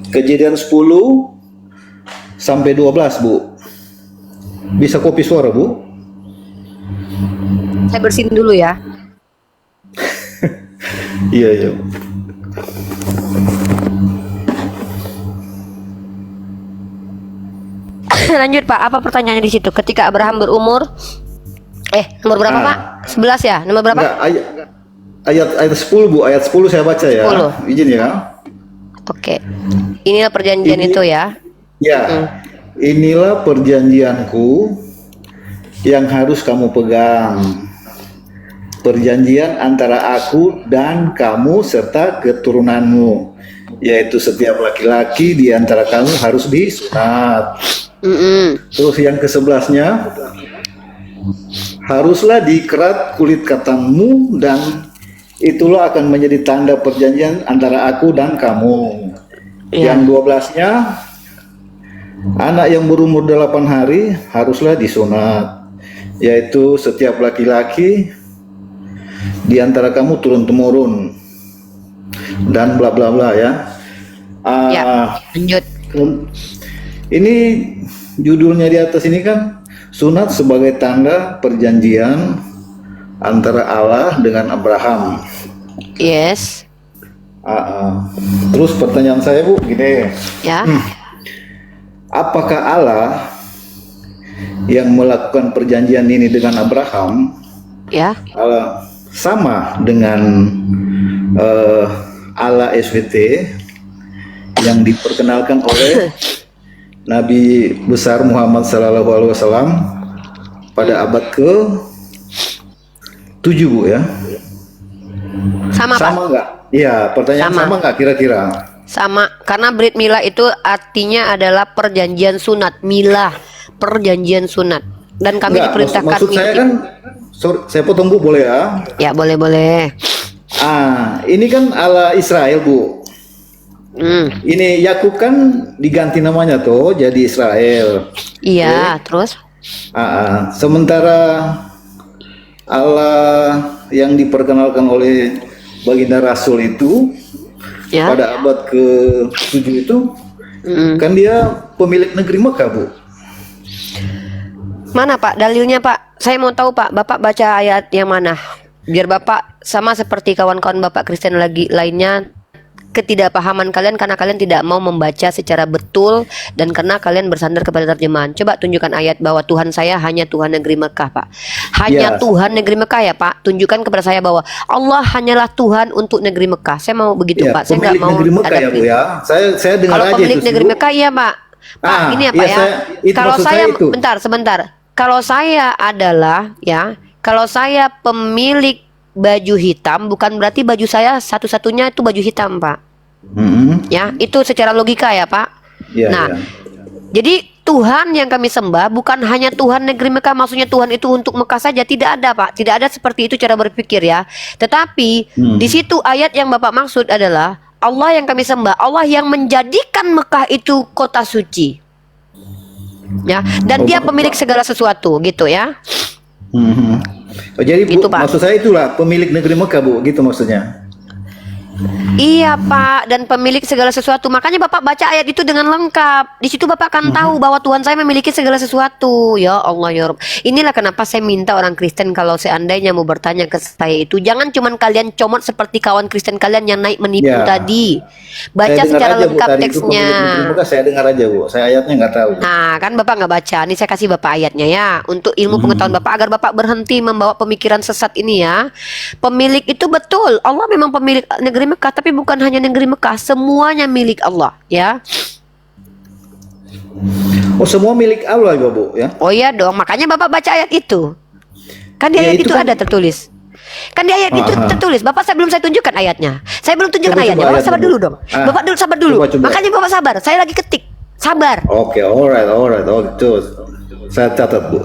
H: Kejadian 10 sampai 12 Bu. Bisa kopi suara Bu?
A: Saya bersihin dulu ya.
H: Iya iya.
A: Lanjut Pak, apa pertanyaannya di situ? Ketika Abraham berumur nomor berapa Pak? 11 ya? Nomor berapa?
H: Enggak, ayat 10 Bu, ayat 10 saya baca ya.
A: 10.
H: Izin ya.
A: Oke. Inilah perjanjian
H: Ini-
A: itu ya.
H: Ya. Inilah perjanjianku yang harus kamu pegang. Perjanjian antara aku dan kamu serta keturunanmu, yaitu setiap laki-laki di antara kamu harus disunat. Terus yang ke-11-nya, haruslah dikerat kulit katamu dan itulah akan menjadi tanda perjanjian antara aku dan kamu. Yang 12-nya, anak yang berumur 8 hari haruslah disunat, yaitu setiap laki-laki di antara kamu turun-temurun dan bla bla bla ya.
A: Ya, lanjut.
H: Ini judulnya di atas ini kan sunat sebagai tanda perjanjian antara Allah dengan Abraham.
A: Yes.
H: Terus pertanyaan saya Bu gini,
A: Ya.
H: apakah Allah yang melakukan perjanjian ini dengan Abraham
A: Ya.
H: sama dengan Allah SVT yang diperkenalkan oleh Nabi besar Muhammad SAW pada abad ke-7 Bu ya.
A: Sama Pak.
H: Sama nggak? Iya, pertanyaan
A: Sama.
H: sama nggak kira-kira?
A: Sama, karena Brit Milah itu artinya adalah perjanjian sunat. Milah, perjanjian sunat. Dan kami
H: Nggak,
A: diperintahkan
H: maksud saya kan, sorry, saya potong Bu boleh ya?
A: Ya, boleh-boleh.
H: Ini kan Allah Israel Bu. Ini Yakub kan diganti namanya tuh jadi Israel.
A: Iya, terus?
H: Sementara Allah yang diperkenalkan oleh baginda Rasul itu
A: Ya.
H: pada abad ke-7 itu kan dia pemilik negeri Mekah Bu.
A: Mana Pak dalilnya Pak? Saya mau tahu Pak, Bapak baca ayat yang mana? Biar Bapak sama seperti kawan-kawan Bapak Kristen lagi lainnya, ketidakpahaman kalian karena kalian tidak mau membaca secara betul dan karena kalian bersandar kepada terjemahan. Coba tunjukkan ayat bahwa Tuhan saya hanya Tuhan negeri Mekah Pak. Hanya
H: Yes.
A: Tuhan negeri Mekah ya Pak. Tunjukkan kepada saya bahwa Allah hanyalah Tuhan untuk negeri Mekah. Saya mau begitu
H: Ya,
A: Pak. Saya nggak
H: pemilik
A: mau
H: negeri Mekah
A: ada
H: ya Bu ya. Saya dengar
A: Kalau
H: aja
A: pemilik
H: itu sih,
A: negeri
H: Bu.
A: Mekah iya Pak. Pak ini apa
H: iya,
A: ya?
H: itu
A: Kalau
H: maksud
A: saya
H: itu.
A: sebentar. Kalau saya adalah ya kalau saya pemilik baju hitam, bukan berarti baju saya satu-satunya itu baju hitam, Pak. Ya, itu secara logika ya, Pak.
H: Iya,
A: Nah,
H: iya.
A: jadi Tuhan yang kami sembah bukan hanya Tuhan negeri Mekah, maksudnya Tuhan itu untuk Mekah saja, tidak ada, Pak. Tidak ada seperti itu cara berpikir ya. Tetapi di situ ayat yang Bapak maksud adalah Allah yang kami sembah, Allah yang menjadikan Mekah itu kota suci. Ya, dan dia pemilik segala sesuatu gitu ya.
H: Oh, jadi Bu,
A: Gitu, Pak.
H: maksud saya itulah pemilik negeri Mekah, Bu, gitu maksudnya.
A: Iya, Pak, dan pemilik segala sesuatu. Makanya Bapak baca ayat itu dengan lengkap. Di situ Bapak akan tahu bahwa Tuhan saya memiliki segala sesuatu. Ya Allah ya Rabb. Inilah kenapa saya minta orang Kristen kalau seandainya mau bertanya ke saya itu, jangan cuman kalian comot seperti kawan Kristen kalian yang naik menipu
H: Ya.
A: tadi. Baca
H: Saya dengar
A: secara
H: aja, Bu,
A: lengkap
H: tadi itu
A: teksnya.
H: pemilik negeri Mekah, saya dengar aja, Bu. Saya ayatnya nggak tahu.
A: Nah, kan Bapak nggak baca. Ini saya kasih Bapak ayatnya ya, untuk ilmu pengetahuan Bapak agar Bapak berhenti membawa pemikiran sesat ini ya. Pemilik itu betul, Allah memang pemilik negeri Mekah, tapi bukan hanya negeri Mekah, semuanya milik Allah ya.
H: Oh, semua milik Allah ya, Bu, ya.
A: Oh iya dong, makanya Bapak baca ayat itu. Kan di
H: Ya,
A: ayat
H: itu
A: itu
H: kan-
A: ada tertulis. Kan di ayat itu tertulis. Bapak saya belum saya tunjukkan ayatnya. Saya belum tunjukkan
H: Coba
A: ayatnya. Bapak
H: ayatnya,
A: sabar
H: Bu.
A: dulu dong. Bapak dulu sabar dulu.
H: Coba.
A: Makanya Bapak sabar. Saya lagi ketik. Sabar.
H: Oke, alright. Oh, itu saya catat, Bu.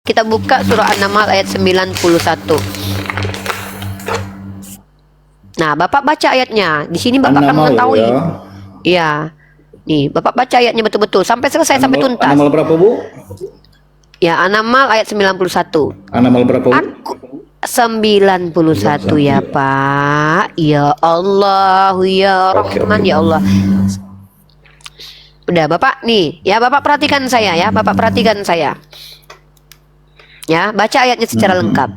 A: Kita buka surah An-Naml ayat 91. Nah, Bapak baca ayatnya. Di sini Bapak akan
H: An-Naml,
A: mengetahui.
H: ya.
A: Iya. Nih, Bapak baca ayatnya betul-betul sampai selesai, sampai tuntas.
H: An-Naml berapa, Bu?
A: Ya, An-Naml ayat 91.
H: An-Naml berapa, Bu?
A: Aku 91 ya, Pak. Ya Allah, ya Rahman, ya Allah. Udah, Bapak nih, ya Bapak perhatikan saya ya, Bapak perhatikan saya. Ya, baca ayatnya secara lengkap.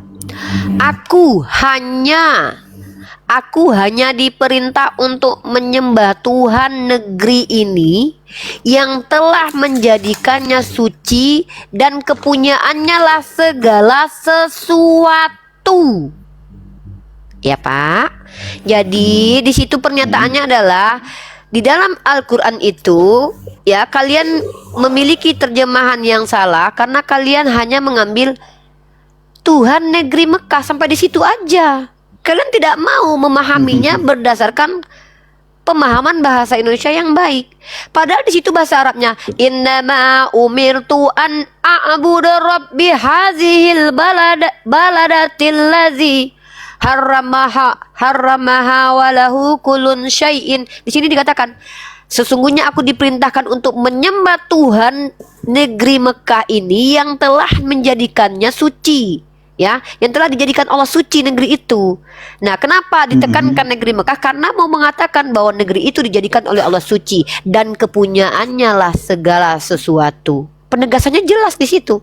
A: Aku hanya diperintah untuk menyembah Tuhan negeri ini yang telah menjadikannya suci dan kepunyaannya lah segala sesuatu. Ya, Pak. Jadi di situ pernyataannya adalah di dalam Al-Qur'an itu ya, kalian memiliki terjemahan yang salah karena kalian hanya mengambil Tuhan negeri Mekah sampai di situ aja. Kalian tidak mau memahaminya berdasarkan pemahaman bahasa Indonesia yang baik. Padahal di situ bahasa Arabnya innama umirtu an a'budu rabbi hazihil baladatil ladzi harramaha walahu kulun syai'in. Di sini dikatakan sesungguhnya aku diperintahkan untuk menyembah Tuhan negeri Mekah ini yang telah menjadikannya suci. Ya, yang telah dijadikan Allah suci negeri itu. Nah, kenapa ditekankan negeri Mekah? Karena mau mengatakan bahwa negeri itu dijadikan oleh Allah suci dan kepunyaannya lah segala sesuatu. Penegasannya jelas di situ.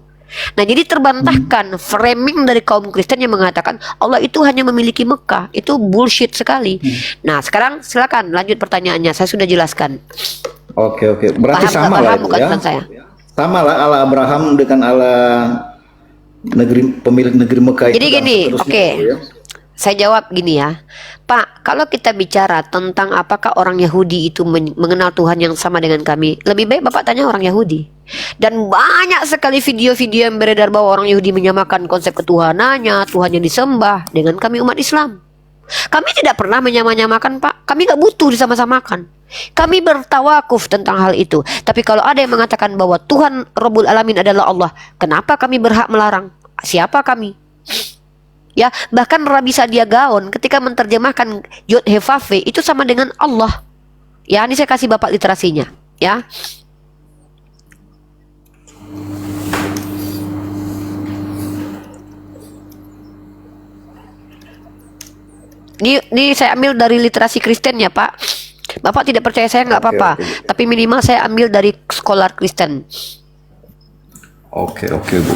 A: Nah, jadi terbantahkan framing dari kaum Kristen yang mengatakan Allah itu hanya memiliki Mekah. Itu bullshit sekali. Nah, sekarang silakan lanjut pertanyaannya. Saya sudah jelaskan.
H: Oke. Berarti
A: Paham
H: sama
A: nggak?
H: lah
A: Paham
H: itu
A: bukan
H: ya.
A: Ustaz saya?
H: Sama lah Allah Abraham dengan Allah pemilik negeri Mekah
A: Jadi
H: itu dan
A: gini,
H: seterusnya
A: oke.
H: gitu ya.
A: Saya jawab gini ya, Pak, kalau kita bicara tentang apakah orang Yahudi itu mengenal Tuhan yang sama dengan kami, lebih baik Bapak tanya orang Yahudi. Dan banyak sekali video-video yang beredar bahwa orang Yahudi menyamakan konsep ketuhanannya, Tuhan yang disembah dengan kami umat Islam. Kami tidak pernah menyamakan, Pak. Kami gak butuh disama-samakan. Kami bertawakuf tentang hal itu. Tapi kalau ada yang mengatakan bahwa Tuhan Rabbul Alamin adalah Allah, kenapa kami berhak melarang? Siapa kami? Ya, bahkan Rabi Sadia Gaon ketika menerjemahkan Yod He Vav Ve itu sama dengan Allah. Ya, ini saya kasih Bapak literasinya, ya. Ini saya ambil dari literasi Kristen ya, Pak. Bapak tidak percaya saya nggak apa-apa, tapi minimal saya ambil dari Scholar Kristen.
H: Oke, Bu.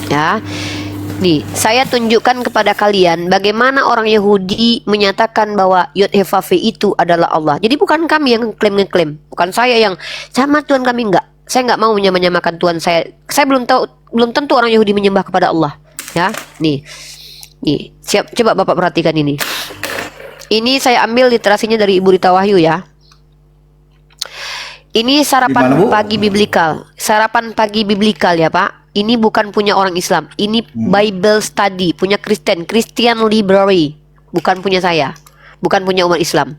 A: Ya, Nih, saya tunjukkan kepada kalian bagaimana orang Yahudi menyatakan bahwa Yod-Heh-Vav itu adalah Allah. Jadi bukan kami yang ngeklaim, bukan saya yang sama Tuhan kami, enggak. Saya nggak mau menyamakan Tuhan saya. Saya belum tentu orang Yahudi menyembah kepada Allah. Ya, nih, siap. Coba Bapak perhatikan ini. Ini saya ambil literasinya dari Ibu Rita Wahyu ya. Ini sarapan
C: Gimana, Bu?
A: pagi biblikal. Sarapan pagi biblikal ya, Pak. Ini bukan punya orang Islam. Ini Bible study, punya Christian Library, bukan punya saya. Bukan punya umat Islam.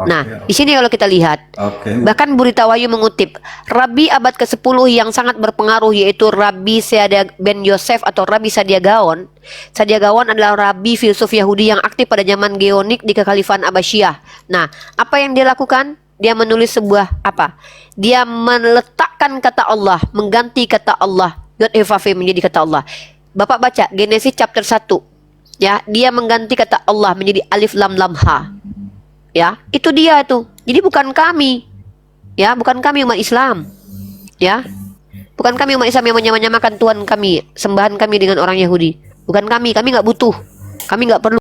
A: Nah, di sini kalau kita lihat, bahkan Bu Rita Wahyu mengutip Rabi abad ke-10 yang sangat berpengaruh, yaitu Rabi Seadia ben Yosef atau Rabi Sadia Gaon. Sadia Gaon adalah rabi filsuf Yahudi yang aktif pada zaman Geonik di Kekhalifahan Abbasiyah. Nah, apa yang dia lakukan? Dia menulis sebuah apa? Dia meletakkan kata Allah, mengganti kata Allah. Yod-Heh-Vav menjadi kata Allah. Bapak baca Genesis chapter 1. Ya, dia mengganti kata Allah menjadi alif lam lam ha. Ya, itu dia tuh. Jadi bukan kami. Ya, bukan kami umat Islam. Ya. Bukan kami umat Islam yang menyamakan Tuhan kami, sembahan kami dengan orang Yahudi. Bukan kami nggak butuh. Kami nggak perlu